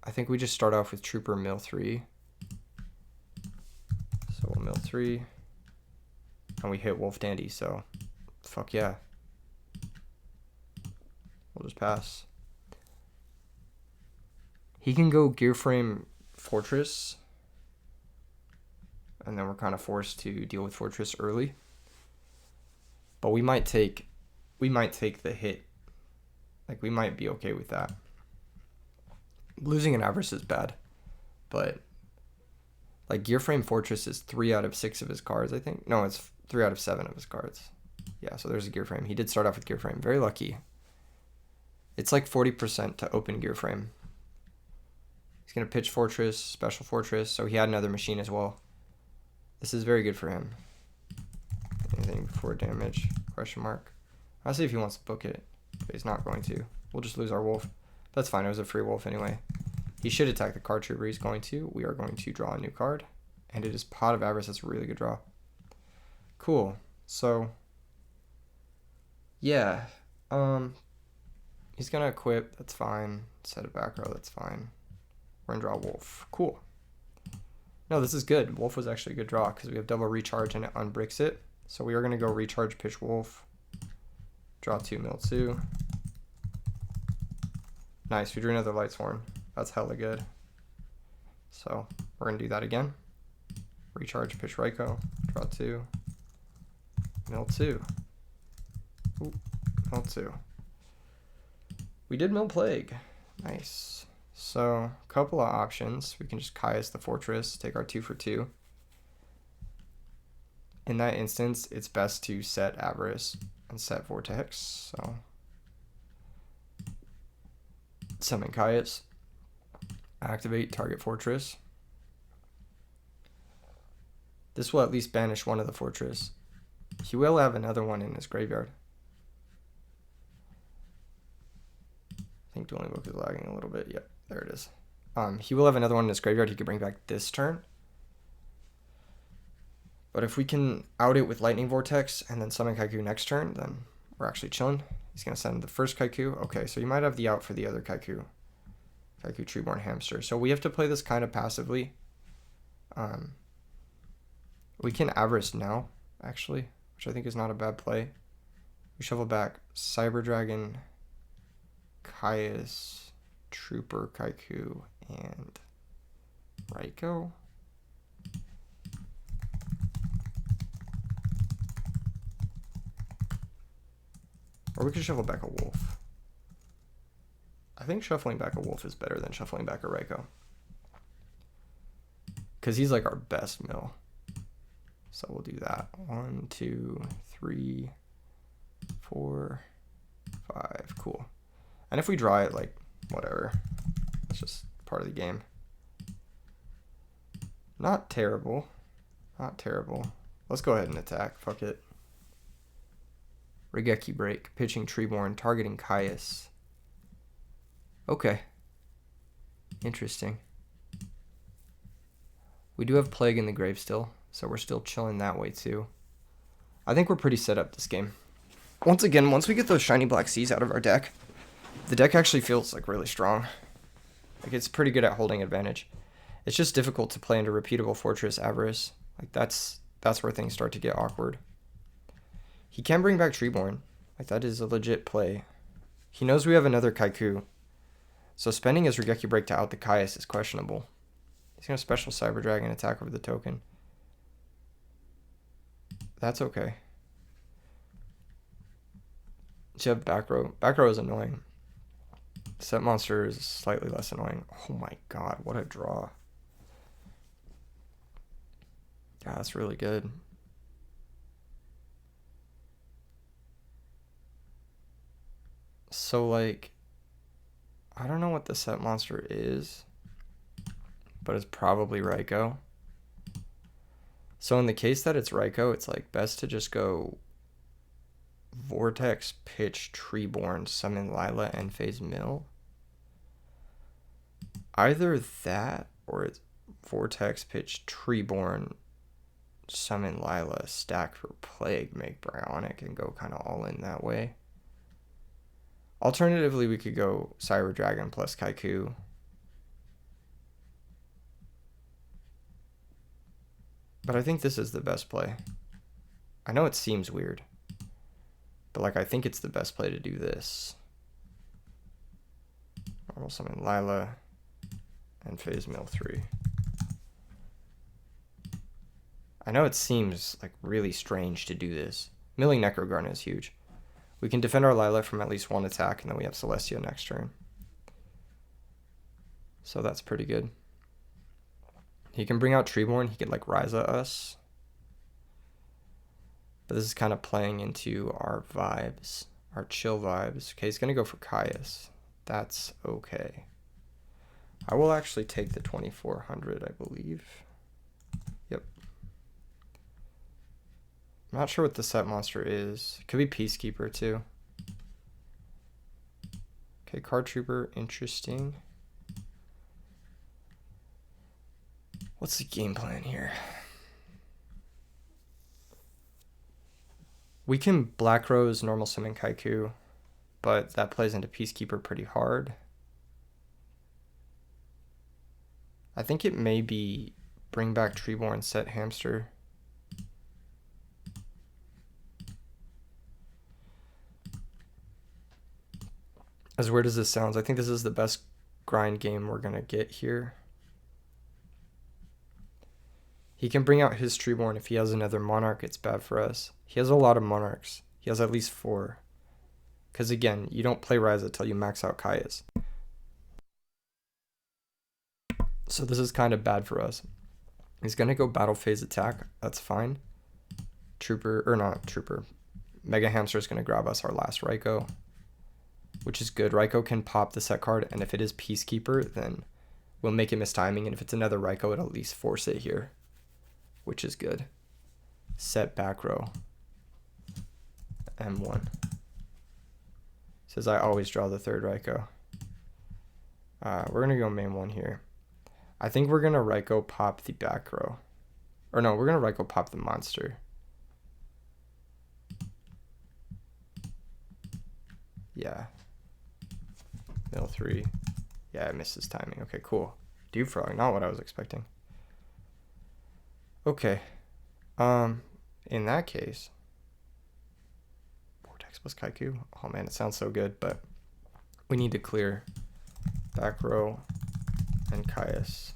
I think we just start off with Trooper Mill 3. So we'll Mill 3. And we hit Wolf Dandy, so fuck yeah. We'll just pass. He can go Gear Frame Fortress, and then we're kind of forced to deal with Fortress early. But we might take the hit. Like, we might be okay with that. Losing an Avarice is bad, but like Gear Frame Fortress is 3 out of 6 of his cards, I think. No, it's 3 out of 7 of his cards. Yeah, so there's a Gear Frame. He did start off with Gear Frame. Very lucky. It's like 40% to open Gear Frame. He's going to pitch Fortress, Special Fortress, so he had another machine as well. This is very good for him. Anything before damage? Question mark. I'll see if he wants to book it, but he's not going to. We'll just lose our wolf. That's fine. It was a free wolf anyway. He should attack the card trooper. He's going to. We are going to draw a new card, and it is Pot of Avarice. That's a really good draw. Cool. So, yeah. He's going to equip. That's fine. Set a back row. That's fine. We're going to draw Wolf. Cool. No, this is good. Wolf was actually a good draw because we have double recharge and it unbricks it. So we are going to go recharge, pitch Wolf. Draw 2, mill 2. Nice. We drew another Light Sworn. That's hella good. So We're gonna do that again. Recharge, pitch Ryko, draw 2, mill 2. Ooh, mill 2. We did mill Plague. Nice. So, a couple of options. We can just Caius the Fortress, take our 2 for 2. In that instance, it's best to set Avarice and set Vortex. So, summon Caius, activate target Fortress. This will at least banish one of the Fortress. He will have another one in his graveyard. I think Dueling Book is lagging a little bit. Yep, there it is. He will have another one in his graveyard he could bring back this turn. But if we can out it with Lightning Vortex and then summon Kaiku next turn, then we're actually chilling. He's going to send the first Kaiku. Okay, so you might have the out for the other Kaiku. Kaiku Treeborn Hamster. So we have to play this kind of passively. We can Avarice now, actually, which I think is not a bad play. We shuffle back Cyber Dragon, Caius, Trooper, Kaiku, and Ryko. Or we could shuffle back a Wolf. I think shuffling back a Wolf is better than shuffling back a Ryko. Because he's like our best mill. So we'll do that. 1, 2, 3, 4, 5. Cool. And if we draw it, like, whatever. It's just part of the game. Not terrible. Not terrible. Let's go ahead and attack. Fuck it. Regeki Break. Pitching Treeborn. Targeting Caius. Okay. Interesting. We do have Plague in the grave still, so we're still chilling that way too. I think we're pretty set up this game. Once again, once we get those shiny black seas out of our deck, the deck actually feels like really strong. Like it's pretty good at holding advantage. It's just difficult to play into repeatable Fortress Avarice. Like that's where things start to get awkward. He can bring back Treeborn. Like that is a legit play. He knows we have another Kaiku. So spending his Regeki Break to out the Caius is questionable. He's going to special Cyber Dragon attack over the token. That's okay. So you have back row. Back row is annoying. Set monster is slightly less annoying. Oh my god, what a draw. Yeah, that's really good. So like, I don't know what the set monster is, but it's probably Ryko. So in the case that it's Ryko, it's like best to just go Vortex, Pitch, Treeborn, summon Lila, and phase Mill. Either that or it's Vortex, Pitch, Treeborn, summon Lila, stack for Plague, make Bryonic, and go kind of all in that way. Alternatively, we could go Cyber Dragon plus Kaiku. But I think this is the best play. I know it seems weird, but like I think it's the best play to do this. Normal summon Lila and phase Mill 3. I know it seems like really strange to do this. Milling Necrogarden is huge. We can defend our Lila from at least one attack, and then we have Celestia next turn. So that's pretty good. He can bring out Treeborn. He could like Ryza us. But this is kind of playing into our vibes, our chill vibes. Okay, he's going to go for Caius. That's okay. I will actually take the 2400, I believe. Yep. I'm not sure what the set monster is. It could be Peacekeeper too. Okay, Card Trooper, interesting. What's the game plan here? We can Black Rose, normal summon Kaiku, but that plays into Peacekeeper pretty hard. I think it may be bring back Treeborn, set Hamster. As weird as this sounds, I think this is the best grind game we're going to get here. He can bring out his Treeborn. If he has another Monarch, it's bad for us. He has a lot of Monarchs. He has at least 4. Because again, you don't play Ryza until you max out Kaias. So this is kind of bad for us. He's going to go Battle Phase attack. That's fine. Trooper, or not Trooper. Mega Hamster is going to grab us our last Raikou, which is good. Raikou can pop the set card, and if it is Peacekeeper, then we'll make it miss timing. And if it's another Raikou, it'll at least force it here, which is good. Set back row. M1. Says I always draw the 3rd Raikou. We're going to go main 1 here. I think we're going to Raikou pop the back row. Or no, we're going to Raikou pop the monster. Yeah. Mill 3. Yeah, I missed his timing. Okay, cool. Dew Frog, not what I was expecting. Okay. In that case, Vortex plus Kaiku. Oh man, it sounds so good, but we need to clear back row and Caius.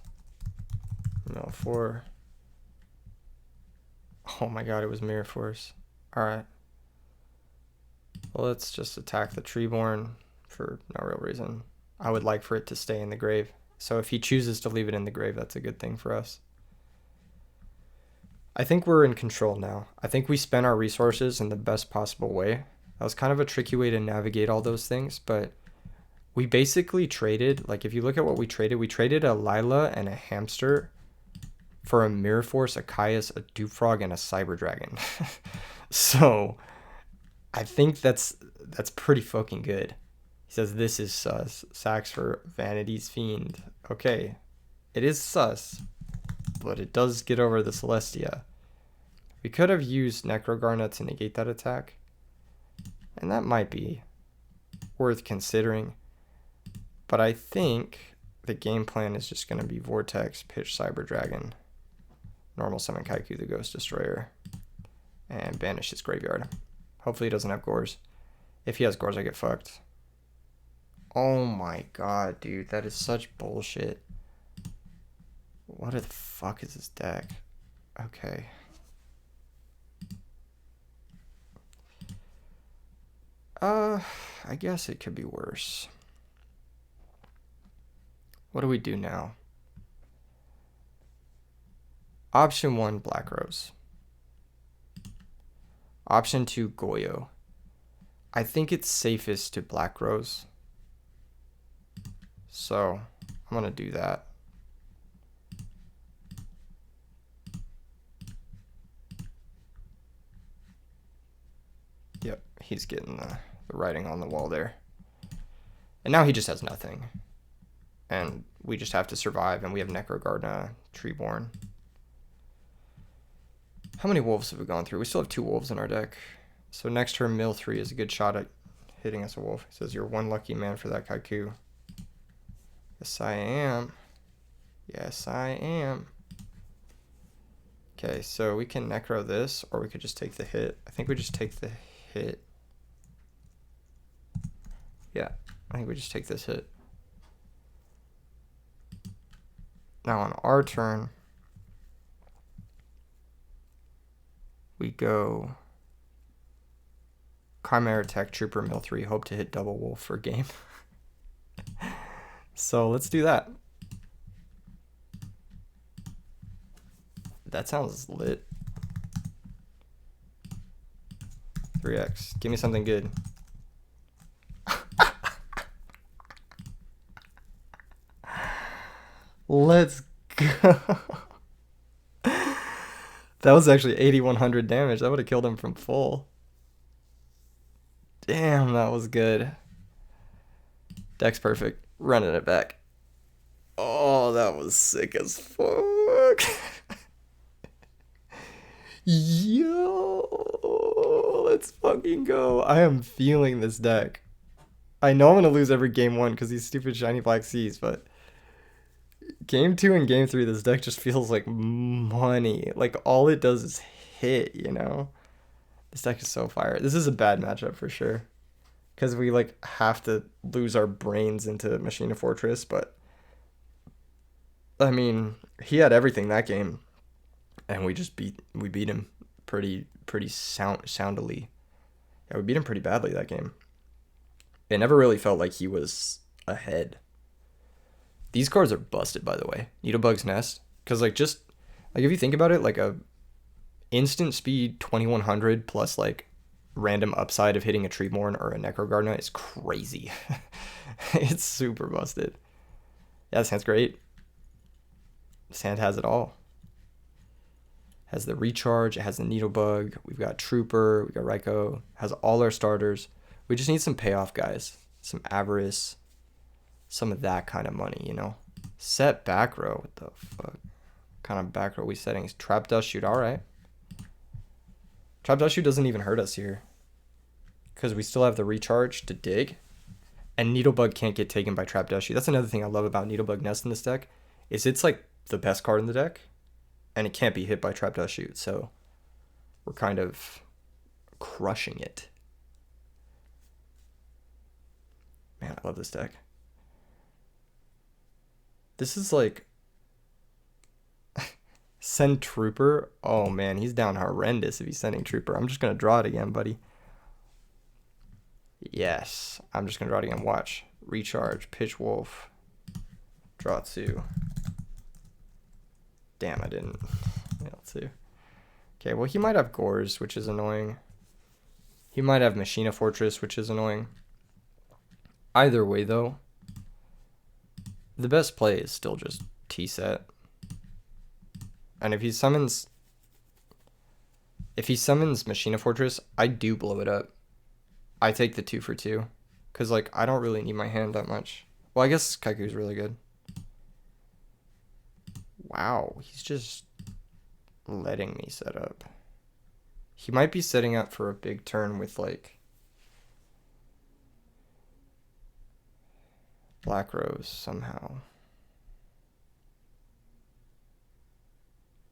Mill 4. Oh my god, it was Mirror Force. Alright. Well, let's just attack the Treeborn for no real reason. I would like for it to stay in the grave. So if he chooses to leave it in the grave, that's a good thing for us. I think we're in control now. I think we spent our resources in the best possible way. That was kind of a tricky way to navigate all those things, but we basically traded, like if you look at what we traded a Lila and a Hamster for a Mirror Force, a Caius, a Dew Frog, and a Cyber Dragon. So I think that's pretty fucking good. He says this is sus. Sacks for Vanity's Fiend. Okay, it is sus, but it does get over the Celestia. We could have used Necro Garnet to negate that attack, and that might be worth considering. But I think the game plan is just going to be Vortex, pitch Cyber Dragon, normal summon Kaiku the Ghost Destroyer, and banish his graveyard. Hopefully he doesn't have Gores. If he has Gores, I get fucked. Oh my god, dude, that is such bullshit. What the fuck is this deck? Okay. I guess it could be worse. What do we do now? Option 1, Black Rose. Option 2, Goyo. I think it's safest to Black Rose. So, I'm going to do that. Yep, he's getting the writing on the wall there. And now he just has nothing. And we just have to survive, and we have Necrogardna, Treeborn. How many wolves have we gone through? We still have 2 wolves in our deck. So next turn, Mill 3 is a good shot at hitting us a wolf. He says, you're one lucky man for that Kaiku. Yes, I am. Yes, I am. Okay, so we can Necro this, or we could just take the hit. I think we just take the hit. Yeah, I think we just take this hit. Now on our turn, we go Chimera Tech, Trooper, Mill 3, hope to hit double wolf for game. So let's do that. That sounds lit. 3x. Give me something good. Let's go. That was actually 8100 damage. That would have killed him from full. Damn, that was good. Deck's perfect. Running it back. Oh, that was sick as fuck. Yo, let's fucking go. I am feeling this deck. I know I'm going to lose every game 1 because these stupid shiny black seas, but game 2 and game 3, this deck just feels like money. Like, all it does is hit, you know? This deck is so fire. This is a bad matchup for sure. Because we, like, have to lose our brains into Machina Fortress, but I mean, he had everything that game. and we beat him pretty soundly. Yeah, we beat him pretty badly that game. It never really felt like he was ahead. These cards are busted, by the way. Needlebug's Nest, because like just like if you think about it, like a instant speed 2100 plus like random upside of hitting a Treeborn or a Necrogardna is crazy. It's super busted. Yeah, this hand's great. This hand has it all. Has the recharge, it has the Needlebug, we've got Trooper, we got Raikou, has all our starters. We just need some payoff, guys. Some Avarice, some of that kind of money, you know. Set back row, what the fuck? What kind of back row we setting? Trap Dust Shoot, alright. Trap Dust Shoot doesn't even hurt us here, because we still have the recharge to dig, and Needlebug can't get taken by Trap Dust Shoot. That's another thing I love about Needlebug Nest in this deck, is it's like the best card in the deck, and it can't be hit by Trap Dust Shoot, so we're kind of crushing it. Man, I love this deck. This is like... Send Trooper? Oh man, he's down horrendous if he's sending Trooper. I'm just going to draw it again, buddy. Yes, I'm just going to draw it again. Watch. Recharge, Pitch Wolf, draw 2. Damn, I didn't. L2. Okay, well, he might have Gores, which is annoying. He might have Machina Fortress, which is annoying. Either way, though, the best play is still just T-set. And if he summons Machina Fortress, I do blow it up. I take the 2 for 2. Because, like, I don't really need my hand that much. Well, I guess Kaiku's really good. Wow, he's just letting me set up. He might be setting up for a big turn with, like, Black Rose somehow.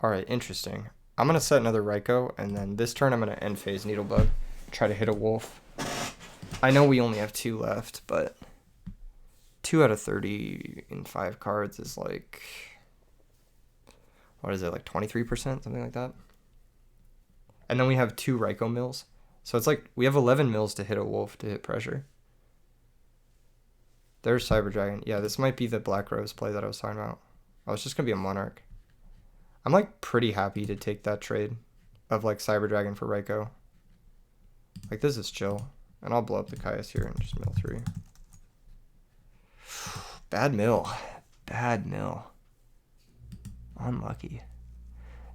Alright, interesting. I'm going to set another Raikou, and then this turn I'm going to end phase Needlebug. Try to hit a wolf. I know we only have 2 left, but 2 out of 30 in 5 cards is like... What is it, like 23%? Something like that? And then we have 2 Raikou mills. So it's like we have 11 mills to hit a wolf to hit pressure. There's Cyber Dragon. Yeah, this might be the Black Rose play that I was talking about. Oh, it's just going to be a Monarch. I'm like pretty happy to take that trade of like Cyber Dragon for Raikou. Like this is chill. And I'll blow up the Caius here and just mill 3. Bad mill. Bad mill. Unlucky.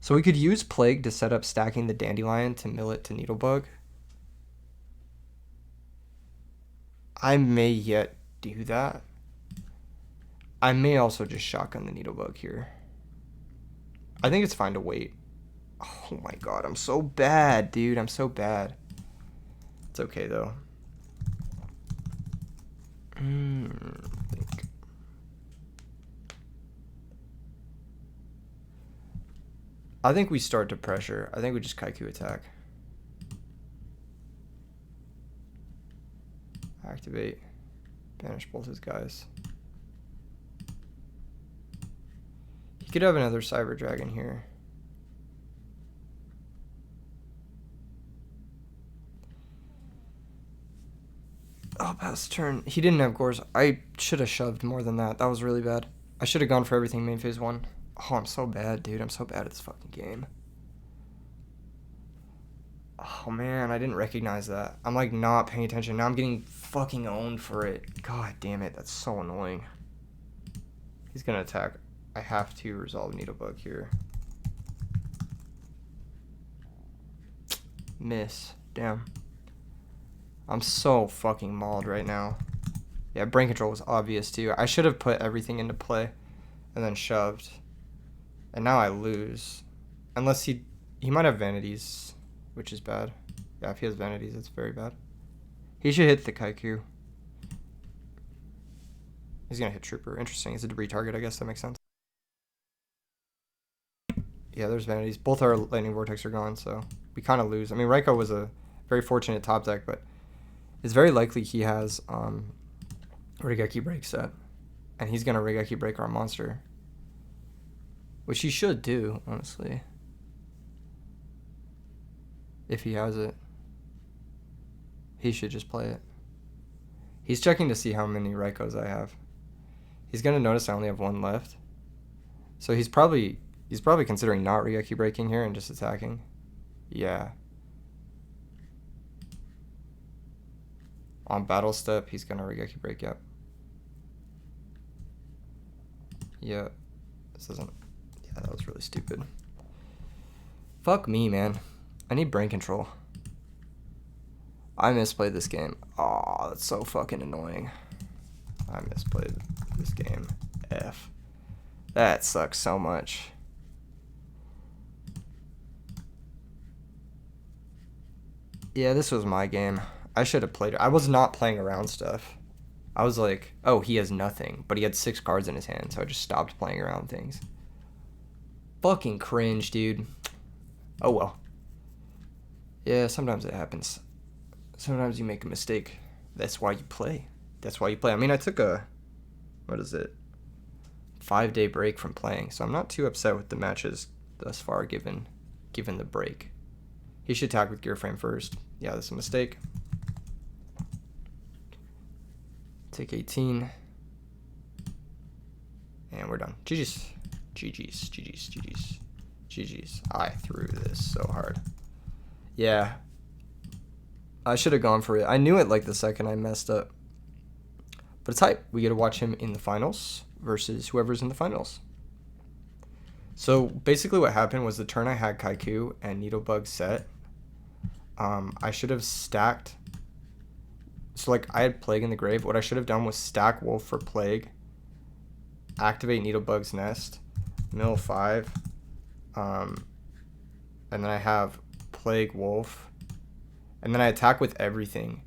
So we could use Plague to set up stacking the Dandelion to mill it to Needlebug. I may yet do that. I may also just shotgun the Needlebug here. I think it's fine to wait. Oh my god, I'm so bad, dude. I'm so bad. It's okay, though. I think we start to pressure. I think we just Kaiku attack. Activate. Banish both his guys. He could have another Cyber Dragon here. Oh, pass turn. He didn't have Gores. I should have shoved more than that. That was really bad. I should have gone for everything main phase 1. Oh, I'm so bad, dude. I'm so bad at this fucking game. Oh, man. I didn't recognize that. I'm, like, not paying attention. Now I'm getting fucking owned for it. God damn it. That's so annoying. He's gonna attack. I have to resolve Needlebug here. Miss. Damn. I'm so fucking mauled right now. Yeah, brain control was obvious too. I should have put everything into play and then shoved. And now I lose. Unless he might have Vanities, which is bad. Yeah, if he has Vanities, it's very bad. He should hit the Kaiku. He's gonna hit Trooper. Interesting. Is it a retarget? I guess that makes sense. Yeah, there's Vanities. Both our Lightning Vortex are gone, so we kind of lose. I mean, Raikou was a very fortunate top deck, but it's very likely he has Rigeki Break set. And he's going to Rigeki Break our monster. Which he should do, honestly. If he has it. He should just play it. He's checking to see how many Raikos I have. He's going to notice I only have one left. So he's probably considering not Ryuki breaking here and just attacking. Yeah. On battle step, he's going to Ryuki break, yep. Yeah. This doesn't... Yeah, that was really stupid. Fuck me, man. I need brain control. I misplayed this game. Aw, that's so fucking annoying. I misplayed this game. F. That sucks so much. Yeah, this was my game. I should have played it. I was not playing around stuff. I was like, oh, he has nothing. But he had 6 cards in his hand, so I just stopped playing around things. Fucking cringe, dude. Oh, well. Yeah, sometimes it happens. Sometimes you make a mistake. That's why you play. That's why you play. I mean, I took a, what is it, 5-day break from playing, so I'm not too upset with the matches thus far, given the break. He should attack with Gear Frame first. Yeah, that's a mistake. Take 18. And we're done. GG's. GG's. GG's. GG's. GG's. I threw this so hard. Yeah. I should have gone for it. I knew it like the second I messed up. But it's hype. We get to watch him in the finals versus whoever's in the finals. So basically what happened was the turn I had Kaiku and Needlebug set. I should have stacked. So like I had Plague in the grave. What I should have done was stack Wolf for Plague. Activate Needlebug's Nest. Mill 5. And then I have Plague Wolf. And then I attack with everything.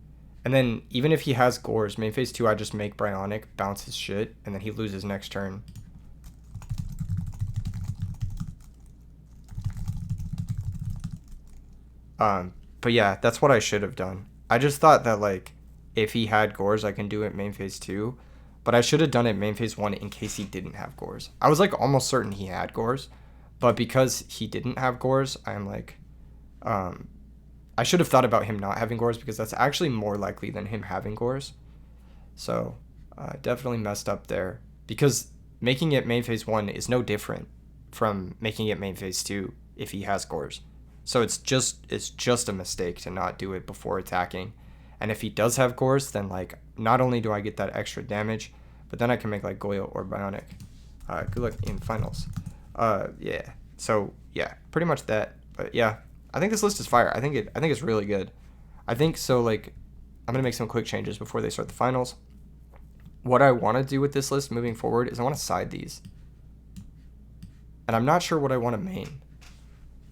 And then even if he has Gores, main phase 2, I just make Bryonic, bounce his shit, and then he loses next turn. But yeah, that's what I should have done. I just thought that like if he had Gores, I can do it main phase 2. But I should have done it main phase 1 in case he didn't have Gores. I was like almost certain he had Gores. But because he didn't have Gores, I'm like... I should have thought about him not having Gores because that's actually more likely than him having Gores. So, definitely messed up there. Because making it main phase 1 is no different from making it main phase 2 if he has Gores. So it's just a mistake to not do it before attacking. And if he does have Gores, then like not only do I get that extra damage, but then I can make like Goyo or Bionic. Good luck in finals. Yeah. So yeah, pretty much that. But yeah, I think this list is fire. I think it's really good. I think so. Like, I'm gonna make some quick changes before they start the finals. What I want to do with this list moving forward is I want to side these, and I'm not sure what I want to main,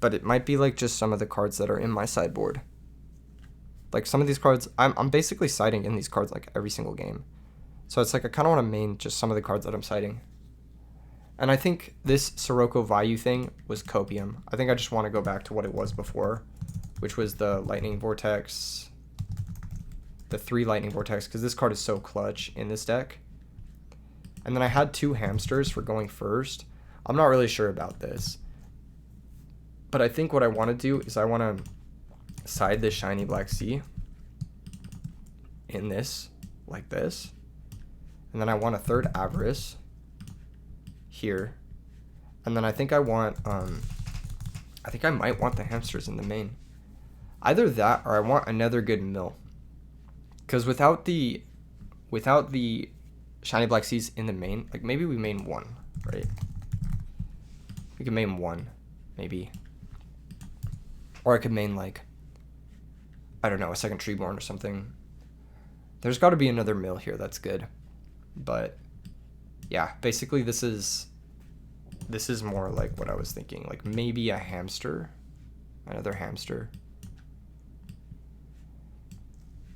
but it might be like just some of the cards that are in my sideboard. Like some of these cards, I'm basically siding in these cards like every single game. So it's like I kind of want to main just some of the cards that I'm siding. And I think this Sirocco Vayu thing was copium. I think I just want to go back to what it was before, which was the Lightning Vortex, the 3 Lightning Vortex, because this card is so clutch in this deck. And then I had 2 Hamsters for going first. I'm not really sure about this. But I think what I want to do is I want to side this Shiny Black Sea in this, like this. And then I want a 3rd Avarice here. And then I think I want, I think I might want the Hamsters in the main. Either that or I want another good mill. Because without the Shiny Black Seas in the main, like maybe we main 1, right? We can main 1, maybe. Or I could main like, I don't know, a 2nd Treeborn or something. There's got to be another mill here that's good. But yeah, basically this is more like what I was thinking. Like maybe a hamster, another hamster.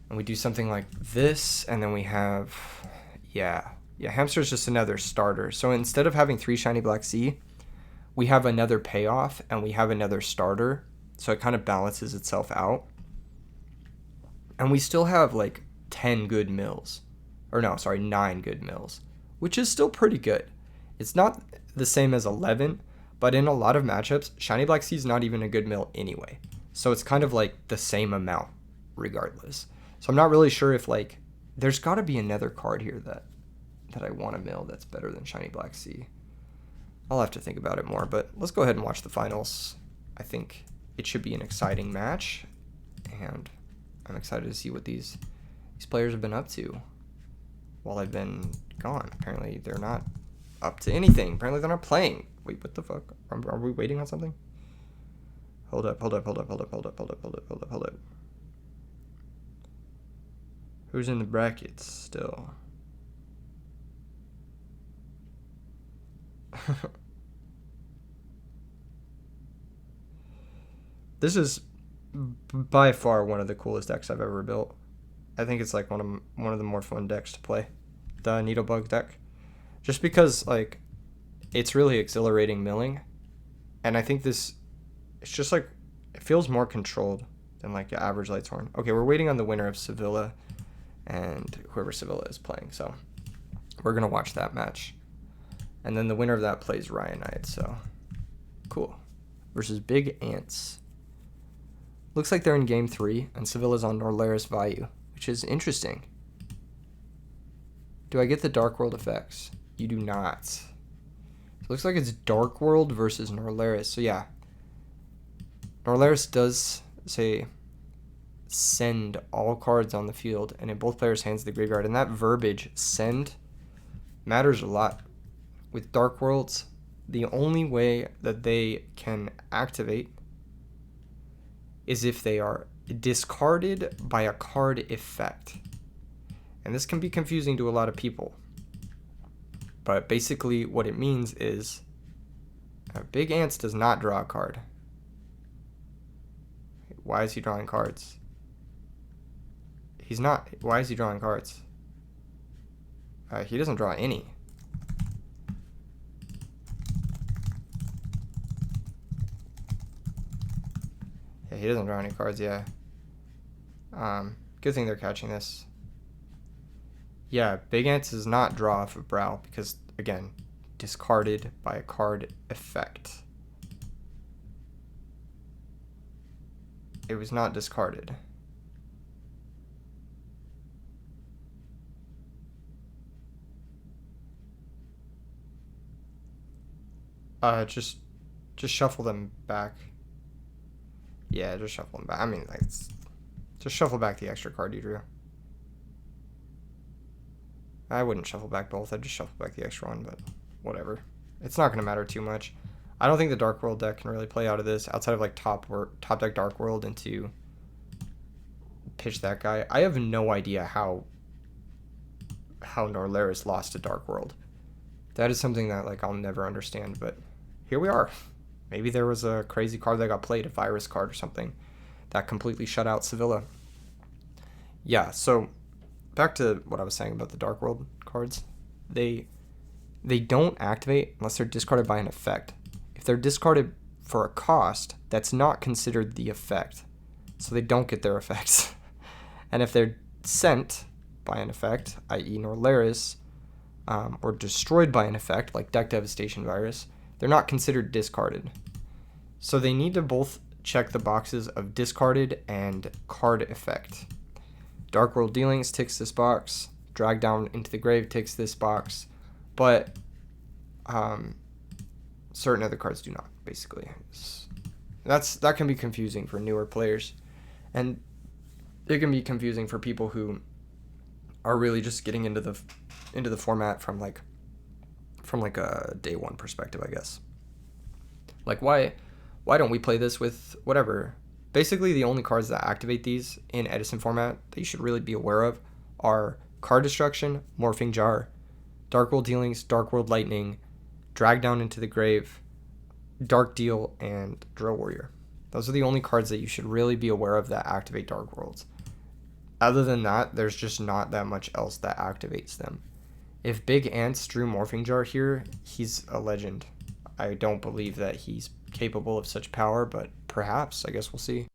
And we do something like this, and then we have, yeah, hamster is just another starter. So instead of having 3 Shiny Black Sea, we have another payoff, and we have another starter. So it kind of balances itself out. And we still have like 10 good mills. Or no, sorry, 9 good mills. Which is still pretty good. It's not the same as 11, but in a lot of matchups, Shiny Black Sea is not even a good mill anyway. So it's kind of like the same amount regardless. So I'm not really sure if like there's got to be another card here that I want to mill that's better than Shiny Black Sea. I'll have to think about it more, but let's go ahead and watch the finals. I think it should be an exciting match, and I'm excited to see what these players have been up to while I've been gone. Apparently they're not up to anything. Apparently they're not playing. Wait, what the fuck? Are we waiting on something? Hold up. Who's in the brackets still? This is by far one of the coolest decks I've ever built. I think it's like one of the more fun decks to play, the Needlebug deck, just because like it's really exhilarating milling, and I think it's just like it feels more controlled than like your average Lightshorn. Okay, we're waiting on the winner of Sevilla and whoever Sevilla is playing, so we're gonna watch that match, and then the winner of that plays Ryanite. So cool versus Big Ants. Looks like they're in game 3, and Sevilla's on Norlaris Vayu, which is interesting. Do I get the Dark World effects? You do not. It looks like it's Dark World versus Norlaris. So yeah, Norlaris does say send all cards on the field and in both players' hands to the graveyard, and that verbiage, send, matters a lot. With Dark Worlds, the only way that they can activate is if they are discarded by a card effect. And this can be confusing to a lot of people. But basically what it means is Big Ants does not draw a card. Why is he drawing cards? He's not. Why is he drawing cards? He doesn't draw any. Yeah, he doesn't draw any cards, yeah. Good thing they're catching this. Yeah, Big Ants does not draw off of Brow because, again, discarded by a card effect. It was not discarded. Just shuffle them back. Yeah, just shuffle them back. I mean, like, just shuffle back the extra card you drew. I wouldn't shuffle back both. I'd just shuffle back the extra one, but whatever. It's not going to matter too much. I don't think the Dark World deck can really play out of this outside of like top deck Dark World into pitch that guy. I have no idea how Norlaris lost to Dark World. That is something that like I'll never understand, but here we are. Maybe there was a crazy card that got played, a virus card or something, that completely shut out Sevilla. Yeah, so back to what I was saying about the Dark World cards. They don't activate unless they're discarded by an effect. If they're discarded for a cost, that's not considered the effect. So they don't get their effects. And if they're sent by an effect, i.e. Norlaris, or destroyed by an effect, like Deck Devastation Virus, they're not considered discarded. So they need to both check the boxes of discarded and card effect. Dark World Dealings ticks this box. Drag Down into the Grave ticks this box. But certain other cards do not, basically. That can be confusing for newer players. And it can be confusing for people who are really just getting into the format from a day one perspective, I guess. Like why don't we play this with whatever? Basically, the only cards that activate these in Edison format that you should really be aware of are Card Destruction, Morphing Jar, Dark World Dealings, Dark World Lightning, Drag Down into the Grave, Dark Deal, and Drill Warrior. Those are the only cards that you should really be aware of that activate Dark Worlds. Other than that, there's just not that much else that activates them. If Big Ants drew Morphing Jar here, he's a legend. I don't believe that he's capable of such power, but perhaps. I guess we'll see.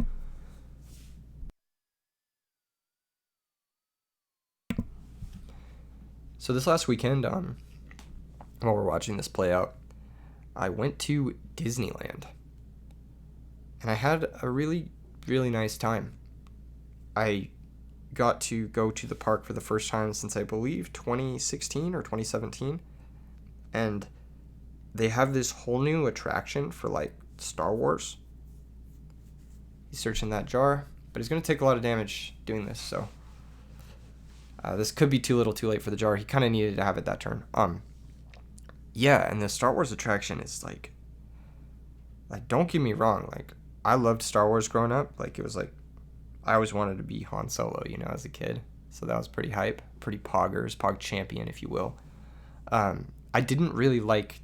So this last weekend, while we're watching this play out, I went to Disneyland. And I had a really really nice time. I got to go to the park for the first time since I believe 2016 or 2017, and they have this whole new attraction for like Star Wars. He's searching that jar, but he's going to take a lot of damage doing this, so this could be too little too late for the jar. He kind of needed to have it that turn. Yeah, and the Star Wars attraction is like don't get me wrong, like I loved Star Wars growing up. Like it was like I always wanted to be Han Solo, as a kid. So that was pretty hype, pretty pog champion, if you will. I didn't really like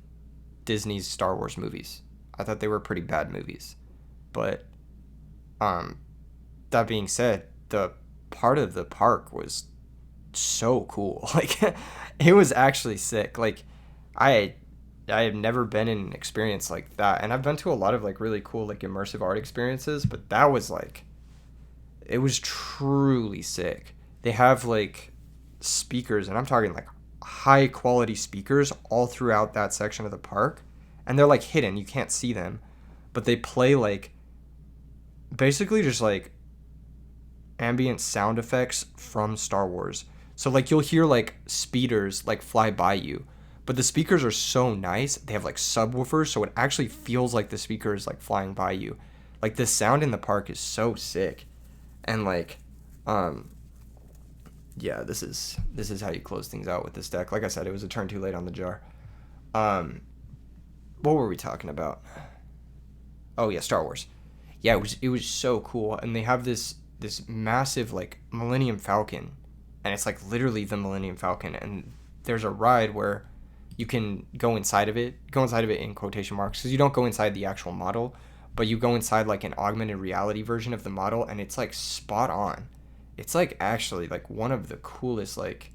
Disney's Star Wars movies. I thought they were pretty bad movies. But that being said, the part of the park was so cool. Like it was actually sick. Like I have never been in an experience like that, and I've been to a lot of like really cool like immersive art experiences, but that was like, it was truly sick. They have like speakers, and I'm talking like high quality speakers all throughout that section of the park, and they're like hidden, you can't see them, but they play like basically just like ambient sound effects from Star Wars. So like you'll hear like speeders like fly by you, but the speakers are so nice. They have like subwoofers, so it actually feels like the speaker is like flying by you. Like the sound in the park is so sick. And like yeah, this is how you close things out with this deck. Like I said, it was a turn too late on the jar. What were we talking about? Oh yeah, Star Wars. Yeah, it was so cool. And they have this massive like Millennium Falcon, and it's like literally the Millennium Falcon, and there's a ride where you can go inside of it in quotation marks, because you don't go inside the actual model, but you go inside like an augmented reality version of the model, and it's like spot on. It's like actually like one of the coolest, like,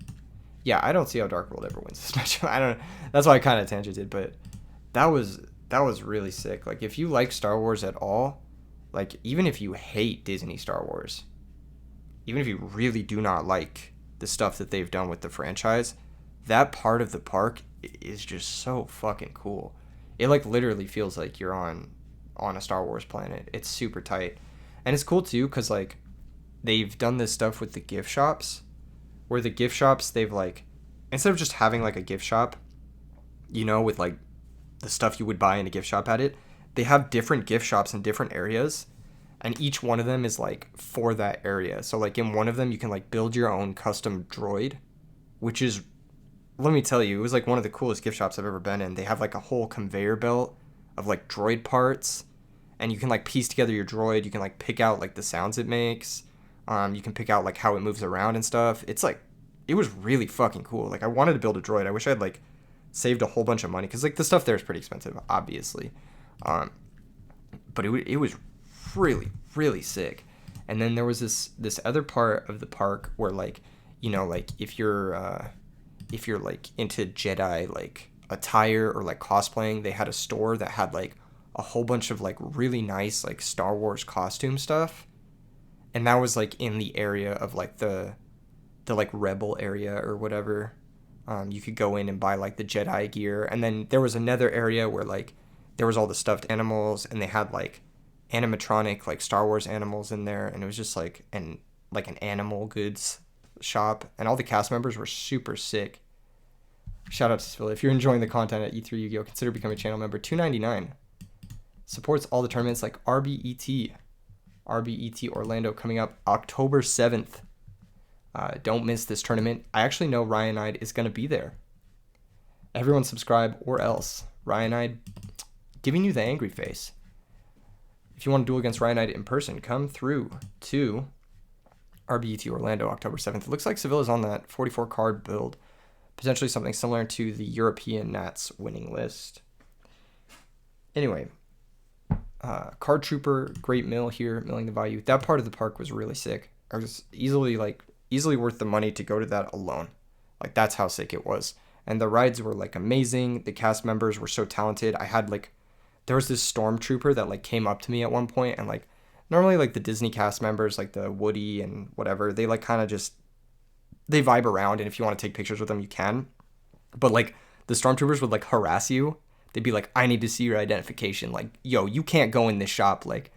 yeah, I don't see how Dark World ever wins this match. I don't, that's why I kind of tangented, but that was really sick. Like if you like Star Wars at all, like even if you hate Disney Star Wars, even if you really do not like the stuff that they've done with the franchise, that part of the park is just so fucking cool. It like literally feels like you're on a Star Wars planet. It's super tight. And it's cool too, because like they've done this stuff with the gift shops, where the gift shops, they've like, instead of just having like a gift shop, with like the stuff you would buy in a gift shop at it, they have different gift shops in different areas, and each one of them is like for that area. So like in one of them you can like build your own custom droid, which is, let me tell you, it was like one of the coolest gift shops I've ever been in. They have like a whole conveyor belt of like droid parts, and you can like piece together your droid. You can like pick out like the sounds it makes. You can pick out like how it moves around and stuff. It's like, it was really fucking cool. Like I wanted to build a droid. I wish I'd like saved a whole bunch of money, because like the stuff there is pretty expensive, obviously. But it was really, really sick. And then there was this other part of the park where like, like if you're like into Jedi like attire or like cosplaying, they had a store that had like a whole bunch of like really nice like Star Wars costume stuff. And that was like in the area of like the like rebel area or whatever. You could go in and buy like the Jedi gear. And then there was another area where like there was all the stuffed animals, and they had like animatronic like Star Wars animals in there, and it was just like an animal goods shop, and all the cast members were super sick. Shout out to Svilla. If you're enjoying the content at E3 Yu-Gi-Oh, consider becoming a channel member. $2.99. Supports all the tournaments like RBET Orlando coming up October 7th. Don't miss this tournament. I actually know Ryanide is going to be there. Everyone subscribe or else. Ryanide giving you the angry face. If you want to duel against Ryanide in person, come through to RBET Orlando October 7th. It looks like Sevilla's on that 44 card build. Potentially something similar to the European Nats winning list. Anyway, Card Trooper, great mill here, milling the value. That part of the park was really sick. I was easily worth the money to go to that alone. Like that's how sick it was. And the rides were like amazing. The cast members were so talented. I had like, there was this stormtrooper that like came up to me at one point, and like normally like the Disney cast members, like the Woody and whatever, they like kind of just, they vibe around, and if you want to take pictures with them, you can. But like the stormtroopers would like harass you. They'd be like, I need to see your identification. Like, yo, you can't go in this shop. Like,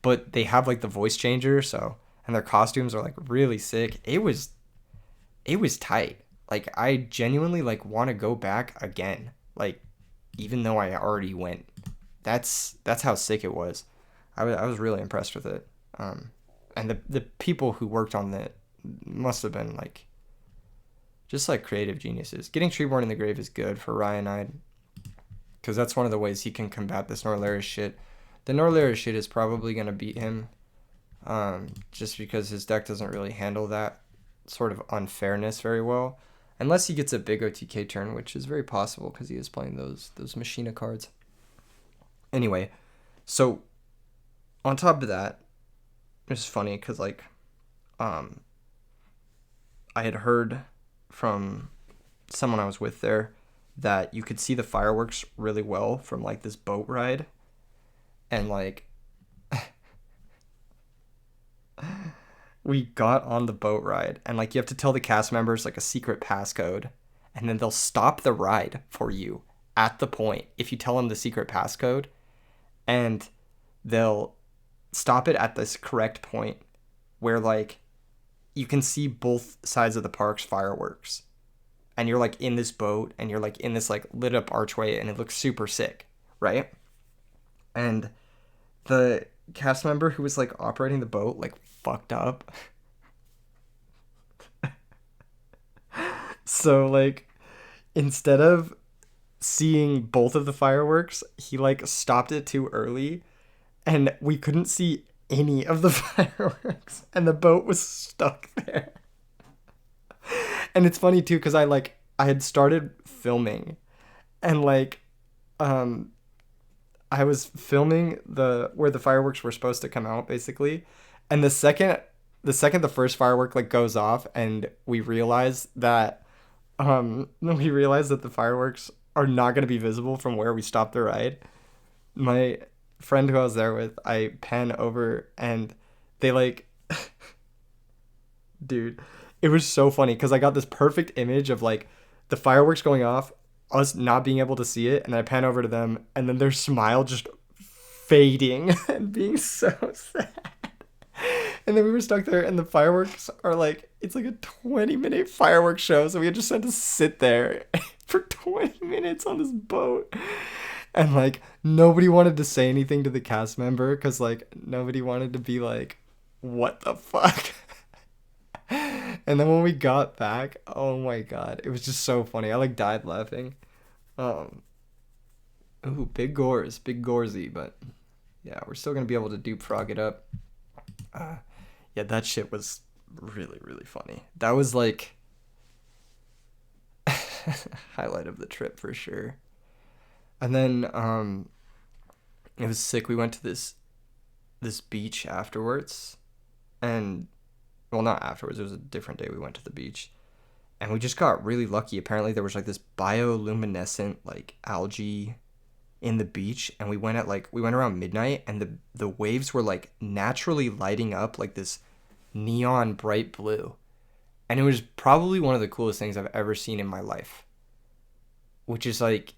but they have like the voice changer, so, and their costumes are like really sick. It was tight. Like, I genuinely like want to go back again. Like, even though I already went. That's how sick it was. I was really impressed with it. And the people who worked on it must have been like just like creative geniuses. Getting Treeborn in the grave is good for Ryanide, because that's one of the ways he can combat this Norlaris shit. The Norlaris shit is probably gonna beat him, just because his deck doesn't really handle that sort of unfairness very well, unless he gets a big OTK turn, which is very possible because he is playing those Machina cards. Anyway, so on top of that, it's funny because like, I had heard from someone I was with there that you could see the fireworks really well from like this boat ride, and like we got on the boat ride, and like you have to tell the cast members like a secret passcode, and then they'll stop the ride for you at the point if you tell them the secret passcode, and they'll stop it at this correct point where like you can see both sides of the park's fireworks, and you're like in this boat, and you're like in this like lit up archway, and it looks super sick, right? And the cast member who was like operating the boat like fucked up. So like, instead of seeing both of the fireworks, he like stopped it too early, and we couldn't see any of the fireworks, and the boat was stuck there. And it's funny too, because I had started filming, and like I was filming where the fireworks were supposed to come out, basically, and the second the first firework like goes off, and we realize that the fireworks are not going to be visible from where we stopped the ride. My friend who I was there with, I pan over, and they like dude, it was so funny because I got this perfect image of like the fireworks going off, us not being able to see it, and I pan over to them, and then their smile just fading and being so sad. And then we were stuck there, and the fireworks are like, it's like a 20-minute fireworks show, so we just had to sit there for 20 minutes on this boat. And like, nobody wanted to say anything to the cast member because like nobody wanted to be like, what the fuck? And then when we got back, oh my god, it was just so funny. I like died laughing. Ooh, big Gorzy, but yeah, we're still gonna be able to dupe frog it up. Yeah, that shit was really, really funny. That was like highlight of the trip for sure. And then it was sick. We went to this beach afterwards, and well, not afterwards, it was a different day we went to the beach, and we just got really lucky. Apparently there was like this bioluminescent like algae in the beach, and we went around midnight, and the waves were like naturally lighting up like this neon bright blue, and it was probably one of the coolest things I've ever seen in my life, which is like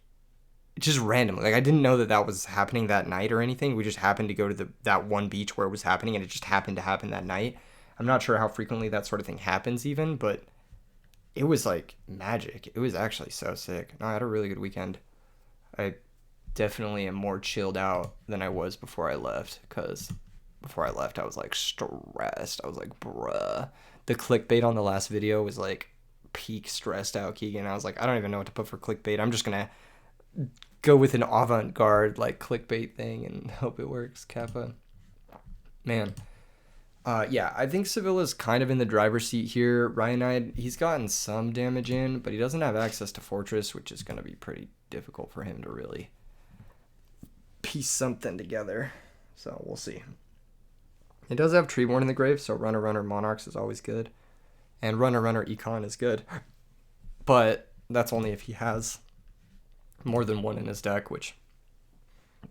just randomly. Like, I didn't know that was happening that night or anything. We just happened to go to that one beach where it was happening, and it just happened to happen that night. I'm not sure how frequently that sort of thing happens even, but it was like magic. It was actually so sick. No, I had a really good weekend. I definitely am more chilled out than I was before I left, because before I left I was like stressed. I was like, bruh. The clickbait on the last video was like peak stressed out Keegan. I was like, I don't even know what to put for clickbait. I'm just gonna go with an avant-garde like clickbait thing and hope it works. Kappa. Man. Yeah, I think Sevilla's kind of in the driver's seat here. Ryanide, he's gotten some damage in, but he doesn't have access to Fortress, which is going to be pretty difficult for him to really piece something together. So we'll see. He does have Treeborn in the grave, so Runner Monarchs is always good. And Runner Econ is good. But that's only if he has more than one in his deck, which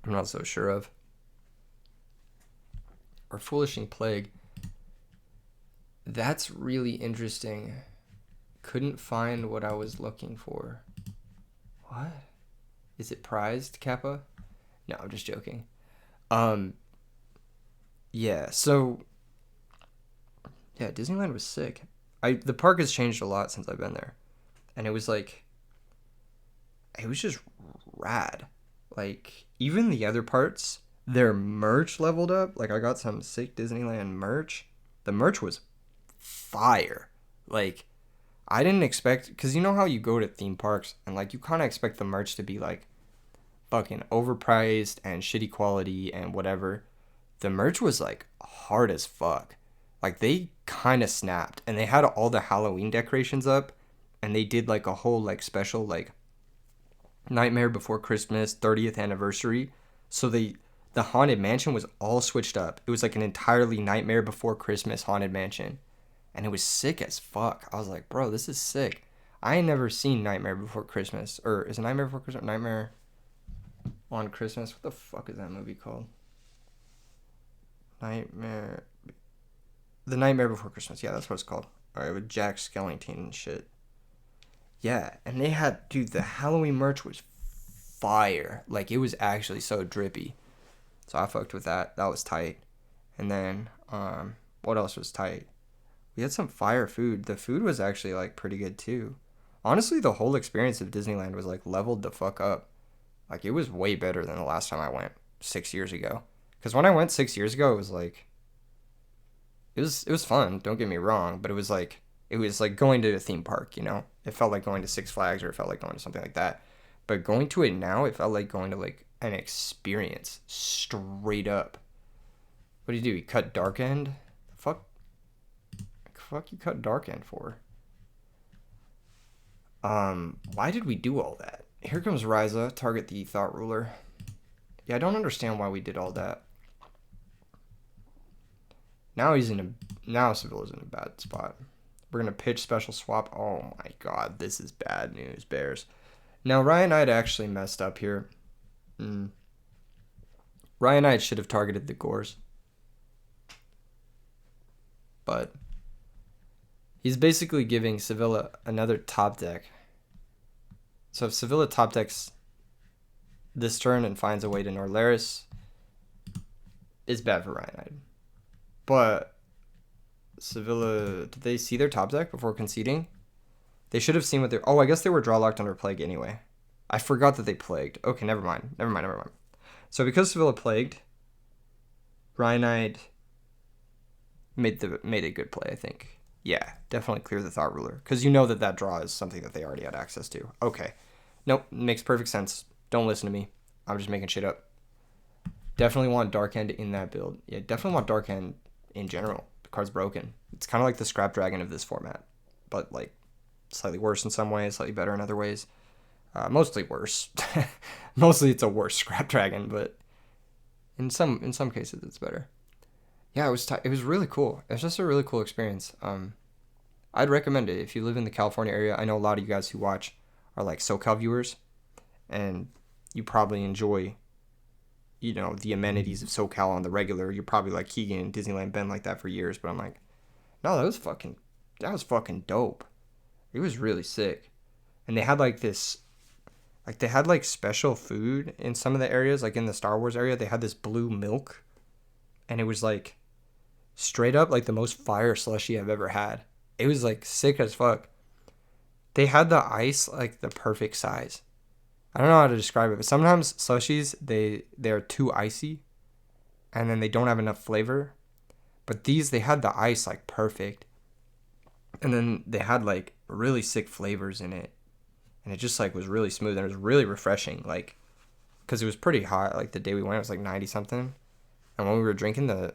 I'm not so sure of. Or Foolishing Plague. That's really interesting. Couldn't find what I was looking for. What? Is it prized, Kappa? No, I'm just joking. Yeah, so yeah, Disneyland was sick. The park has changed a lot since I've been there. And it was like it was just rad. Like even the other parts, their merch leveled up. Like I got some sick Disneyland merch. The merch was fire. Like I didn't expect, cuz you know how you go to theme parks and like you kind of expect the merch to be like fucking overpriced and shitty quality and whatever. The merch was like hard as fuck. Like they kind of snapped and they had all the Halloween decorations up and they did like a whole like special like Nightmare Before Christmas 30th anniversary. So the haunted mansion was all switched up. It was like an entirely Nightmare Before Christmas haunted mansion. And it was sick as fuck. I was like, bro, this is sick. I ain't never seen Nightmare Before Christmas. Or is it Nightmare Before Christmas? Nightmare on Christmas? What the fuck is that movie called? Nightmare. The Nightmare Before Christmas. Yeah, that's what it's called. Alright, with Jack Skellington and shit. Yeah, and they had, dude, the Halloween merch was fire. Like, it was actually so drippy. So I fucked with that. That was tight. And then, what else was tight? We had some fire food. The food was actually, like, pretty good, too. Honestly, the whole experience of Disneyland was, like, leveled the fuck up. Like, it was way better than the last time I went 6 years ago. Because when I went 6 years ago, it was, like, it was fun, don't get me wrong, but it was like going to a theme park, you know? It felt like going to Six Flags or it felt like going to something like that. But going to it now, it felt like going to like an experience straight up. What do? You cut dark end? Fuck you cut dark end for? Why did we do all that? Here comes Ryza, target the thought ruler. Yeah, I don't understand why we did all that. Now Sevilla's in a bad spot. We're gonna pitch special swap. Oh my god, this is bad news, Bears. Now Ryan Knight actually messed up here. Ryan Knight should have targeted the Gores. But he's basically giving Sevilla another top deck. So if Sevilla top decks this turn and finds a way to Norlaris, it's bad for Ryan Knight. But Sevilla, did they see their top deck before conceding? They should have seen what they... Oh, I guess they were draw locked under Plague anyway. I forgot that they plagued. Okay, never mind. So because Sevilla plagued, Ryan Knight made a good play, I think. Yeah, definitely clear the Thought Ruler. Because you know that draw is something that they already had access to. Okay. Nope, makes perfect sense. Don't listen to me. I'm just making shit up. Definitely want Dark End in that build. Yeah, definitely want Dark End in general. The card's broken. It's kind of like the Scrap Dragon of this format. But, like, slightly worse in some ways, slightly better in other ways. Mostly worse. Mostly it's a worse Scrap Dragon, but in some cases it's better. Yeah, it was really cool. It was just a really cool experience. I'd recommend it if you live in the California area. I know a lot of you guys who watch are like SoCal viewers, and you probably enjoy, you know, the amenities of SoCal on the regular. You're probably like Keegan and Disneyland been like that for years, but I'm like, no, that was fucking dope. It was really sick. And they had like this, like they had like special food in some of the areas, like in the Star Wars area, they had this blue milk, and it was like straight up like the most fire slushy I've ever had. It was like sick as fuck. They had the ice like the perfect size. I don't know how to describe it, but sometimes slushies they're too icy, and then they don't have enough flavor. But these, they had the ice like perfect, and then they had like really sick flavors in it, and it just like was really smooth and it was really refreshing. Like, because it was pretty hot. Like the day we went, it was like 90 something, and when we were drinking the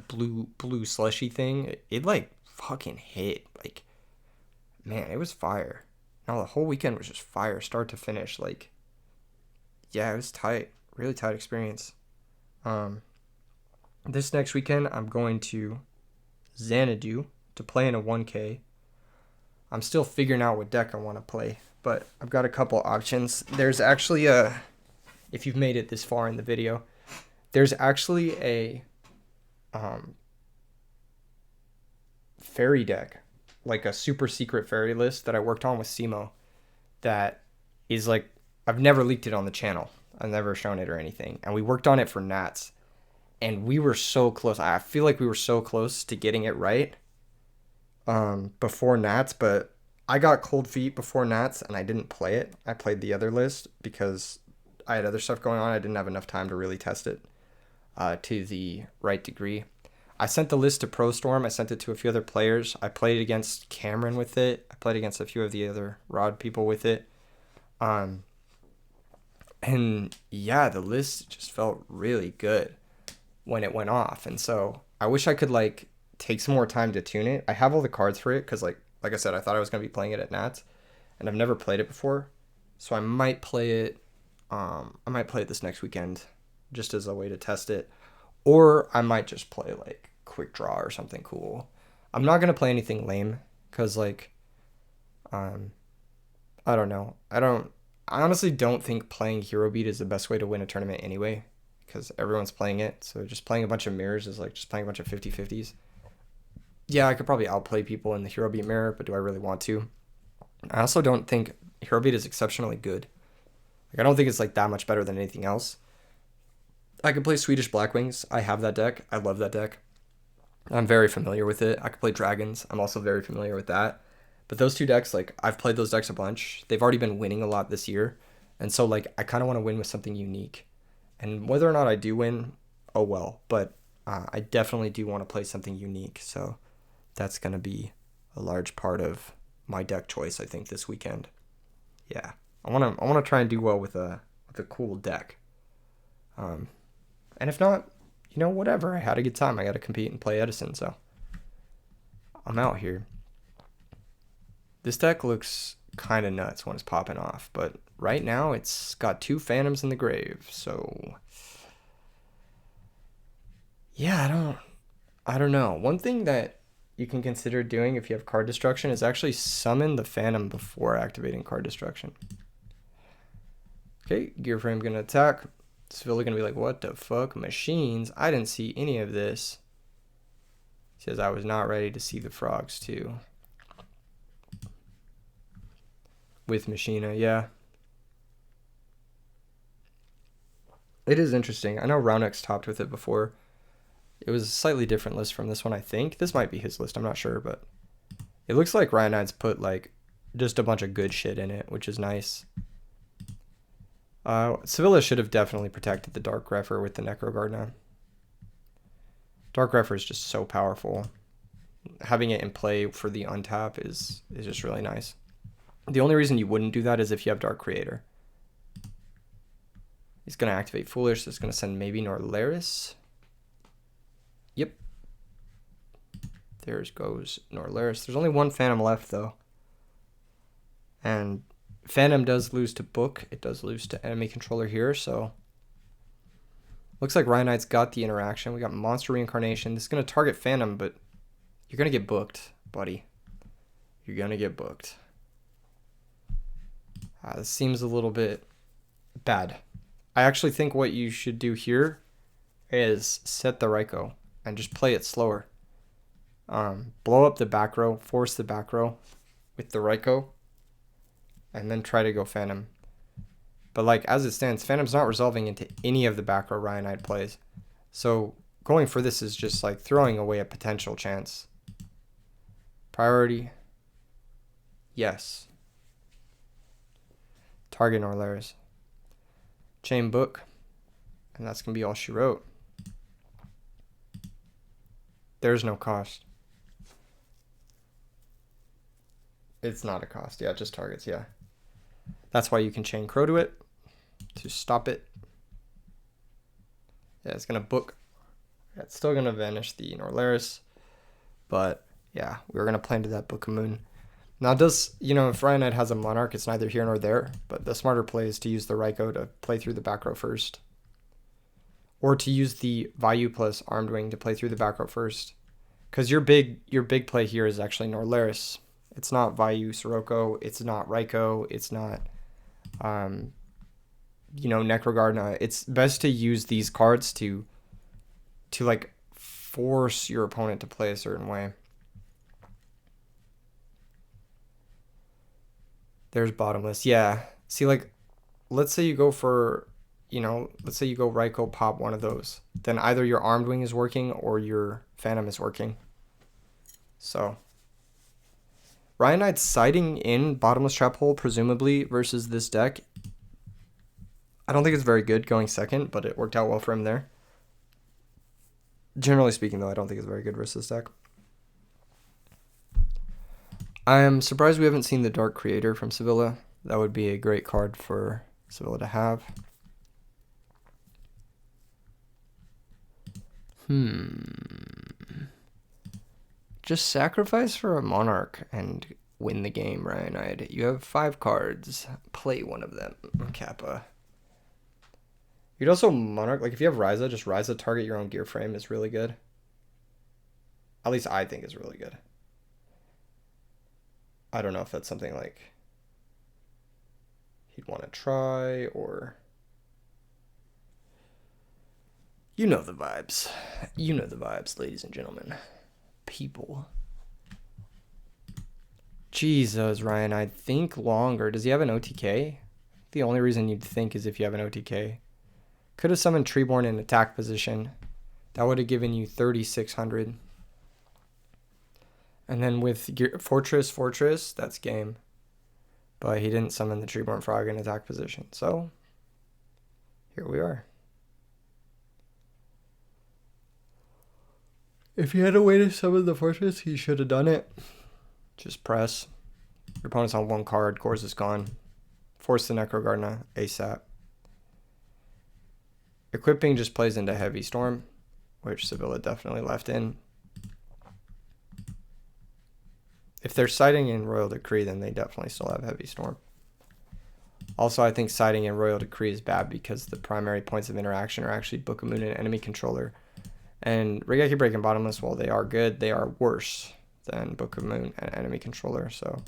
blue slushy thing, it like fucking hit. Like, man, it was fire. No, the whole weekend was just fire, start to finish. Like, yeah, it was tight. Really tight experience. This next weekend, I'm going to Xanadu to play in a 1K. I'm still figuring out what deck I want to play, but I've got a couple options. There's actually if you've made it this far in the video, there's actually a fairy deck, like a super secret fairy list that I worked on with Simo that is like, I've never leaked it on the channel. I've never shown it or anything. And we worked on it for Nats. and we were so close. I feel like we were so close to getting it right before Nats, but I got cold feet before Nats and I didn't play it. I played the other list because I had other stuff going on. I didn't have enough time to really test it to the right degree. I sent the list to ProStorm. I sent it to a few other players. I played against Cameron with it. I played against a few of the other Rod people with it. And yeah, the list just felt really good when it went off. And so I wish I could like take some more time to tune it. I have all the cards for it because like I said, I thought I was gonna be playing it at Nats, and I've never played it before. So I might play it. I might play it this next weekend, just as a way to test it, or I might just play like quick draw or something cool. I'm not gonna play anything lame because like, I don't know. I honestly don't think playing Hero Beat is the best way to win a tournament anyway, because everyone's playing it. So just playing a bunch of mirrors is like just playing a bunch of 50-50s. Yeah, I could probably outplay people in the Hero Beat mirror, but do I really want to? I also don't think Hero Beat is exceptionally good. Like, I don't think it's like that much better than anything else. I could play Swedish Blackwings. I have that deck. I love that deck. I'm very familiar with it. I could play Dragons. I'm also very familiar with that. But those two decks, like, I've played those decks a bunch. They've already been winning a lot this year. And so, like, I kind of want to win with something unique. And whether or not I do win, oh well. But I definitely do want to play something unique. So that's going to be a large part of my deck choice, I think, this weekend. Yeah. I want to try and do well with a cool deck. And if not, whatever. I had a good time. I got to compete and play Edison, so I'm out here. This deck looks kind of nuts when it's popping off, but right now it's got 2 Phantoms in the grave, so yeah, I don't know. One thing that you can consider doing if you have card destruction is actually summon the Phantom before activating card destruction. Okay, Gear Frame gonna attack. Sevilla gonna be like, what the fuck? Machines? I didn't see any of this. Says I was not ready to see the frogs too. With Machina, yeah. It is interesting. I know Rounix topped with it before. It was a slightly different list from this one, I think. This might be his list, I'm not sure, but it looks like Ryan Knights put like just a bunch of good shit in it, which is nice. Sevilla should have definitely protected the Dark Grepher with the Necro Guard now. Dark Grepher is just so powerful. Having it in play for the untap is just really nice. The only reason you wouldn't do that is if you have Dark Creator. He's going to activate Foolish, so it's going to send maybe Norlaris. Yep. There goes Norlaris. There's only one Phantom left, though. And Phantom does lose to Book. It does lose to Enemy Controller here, so looks like Ryan Knight's got the interaction. We got Monster Reincarnation. This is going to target Phantom, but you're going to get booked, buddy. You're going to get booked. This seems a little bit bad. I actually think what you should do here is set the Raikou and just play it slower. Blow up the back row, force the back row with the Raikou, and then try to go Phantom. But like as it stands, Phantom's not resolving into any of the back row Ryan Knight plays. So going for this is just like throwing away a potential chance. Priority. Yes. Target Norlaris. Chain Book. And that's going to be all she wrote. There's no cost. It's not a cost. Yeah, it just targets. Yeah. That's why you can chain Crow to it to stop it. Yeah, it's going to book. Yeah, it's still going to vanish the Norlaris. But yeah, we were going to play into that Book of Moon. Now, if Ryan Knight has a Monarch, it's neither here nor there. But the smarter play is to use the Raikou to play through the back row first. Or to use the Vayu plus Armed Wing to play through the back row first. Because your big play here is actually Norlaris. It's not Vayu Sirocco. It's not Raikou. It's not, Necrogardna. It's best to use these cards to like force your opponent to play a certain way. There's Bottomless. Yeah. See, like, let's say you go for, you know, let's say you go Raikou, pop one of those. Then either your Armed Wing is working or your Phantom is working. So, Ryanite siding in Bottomless Trap Hole, presumably, versus this deck. I don't think it's very good going second, but it worked out well for him there. Generally speaking, though, I don't think it's very good versus this deck. I am surprised we haven't seen the Dark Creator from Sevilla. That would be a great card for Sevilla to have. Just sacrifice for a Monarch and win the game, Ryanite. You have 5 cards. Play one of them, Kappa. You'd also Monarch, like if you have Ryza, just Ryza target your own gear frame is really good. At least I think is really good. I don't know if that's something like he'd want to try or... You know the vibes. You know the vibes, ladies and gentlemen. People. Jesus, Ryan, I'd think longer. Does he have an OTK? The only reason you'd think is if you have an OTK. Could have summoned Treeborn in attack position. That would have given you 3,600. And then with Fortress, that's game. But he didn't summon the Treeborn Frog in attack position. So, here we are. If he had a way to summon the Fortress, he should have done it. Just press. Your opponent's on 1 card. Gorz is gone. Force the Necrogardener ASAP. Equipping just plays into Heavy Storm, which Sevilla definitely left in. If they're siding in Royal Decree, then they definitely still have Heavy Storm. Also, I think siding in Royal Decree is bad because the primary points of interaction are actually Book of Moon and Enemy Controller. And Regeki Break and Bottomless, while they are good, they are worse than Book of Moon and Enemy Controller. So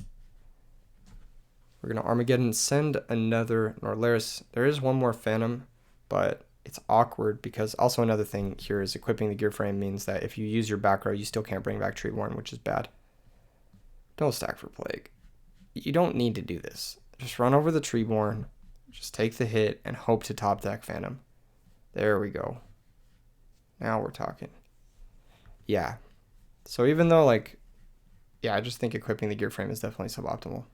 we're going to Armageddon, send another Norlaris. There is one more Phantom, but it's awkward because also another thing here is equipping the gear frame means that if you use your back row, you still can't bring back Treeborn, which is bad. Don't stack for Plague. You don't need to do this. Just run over the Treeborn, just take the hit, and hope to top deck Phantom. There we go. Now we're talking. Yeah. So even though, like, yeah, I just think equipping the gear frame is definitely suboptimal.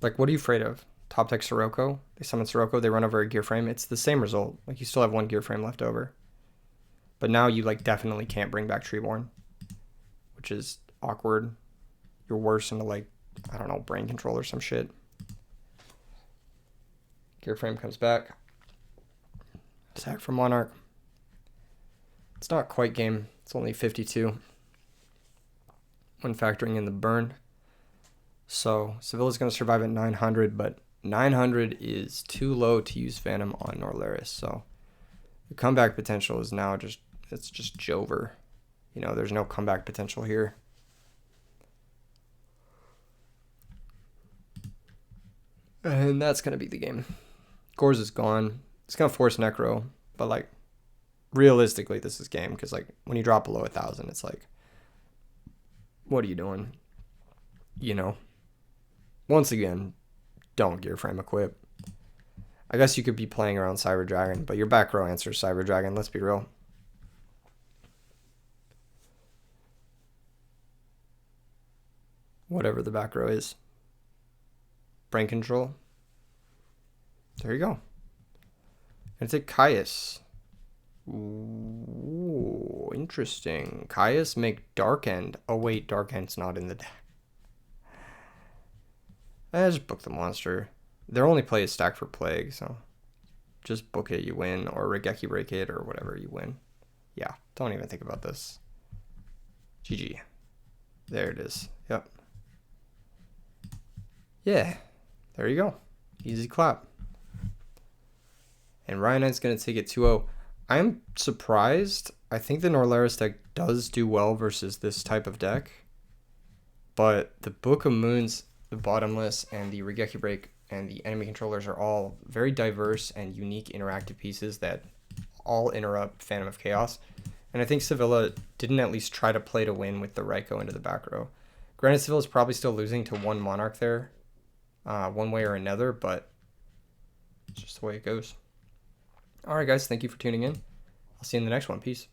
Like, what are you afraid of? Top deck Sirocco? They summon Sirocco, they run over a gear frame. It's the same result. Like, you still have 1 gear frame left over. But now you, like, definitely can't bring back Treeborn, which is awkward. You're worse into, like, I don't know, Brain Control or some shit. Gear frame comes back. Attack from Monarch. It's not quite game. It's only 52 when factoring in the burn. So Sevilla's going to survive at 900, but 900 is too low to use Phantom on Norlaris. So the comeback potential is now just, it's just Jover. You know, there's no comeback potential here. And that's going to be the game. Gorz is gone. It's going to force Necro, but, like, realistically, this is game, because, like, when you drop below 1,000, it's like, what are you doing? You know? Once again, don't gear frame equip. I guess you could be playing around Cyber Dragon, but your back row answers Cyber Dragon, let's be real. Whatever the back row is. Brain Control. There you go. And take Caius. Ooh, interesting. Caius make Dark End. Oh wait, Dark End's not in the deck. Just book the monster. Their only play is stack for Plague, so just book it, you win, or Regeki Break it, or whatever, you win. Yeah, don't even think about this. GG. There it is. Yep. Yeah, there you go. Easy clap. And Ryanite's going to take it 2-0. I'm surprised. I think the Norlaris deck does do well versus this type of deck. But the Book of Moons, the Bottomless, and the Regeki Break, and the enemy controllers are all very diverse and unique interactive pieces that all interrupt Phantom of Chaos. And I think Sevilla didn't at least try to play to win with the Raikou into the back row. Granted, Sevilla's probably still losing to 1 Monarch there. one way or another, but it's just the way it goes. All right, guys, thank you for tuning in. I'll see you in the next one. Peace.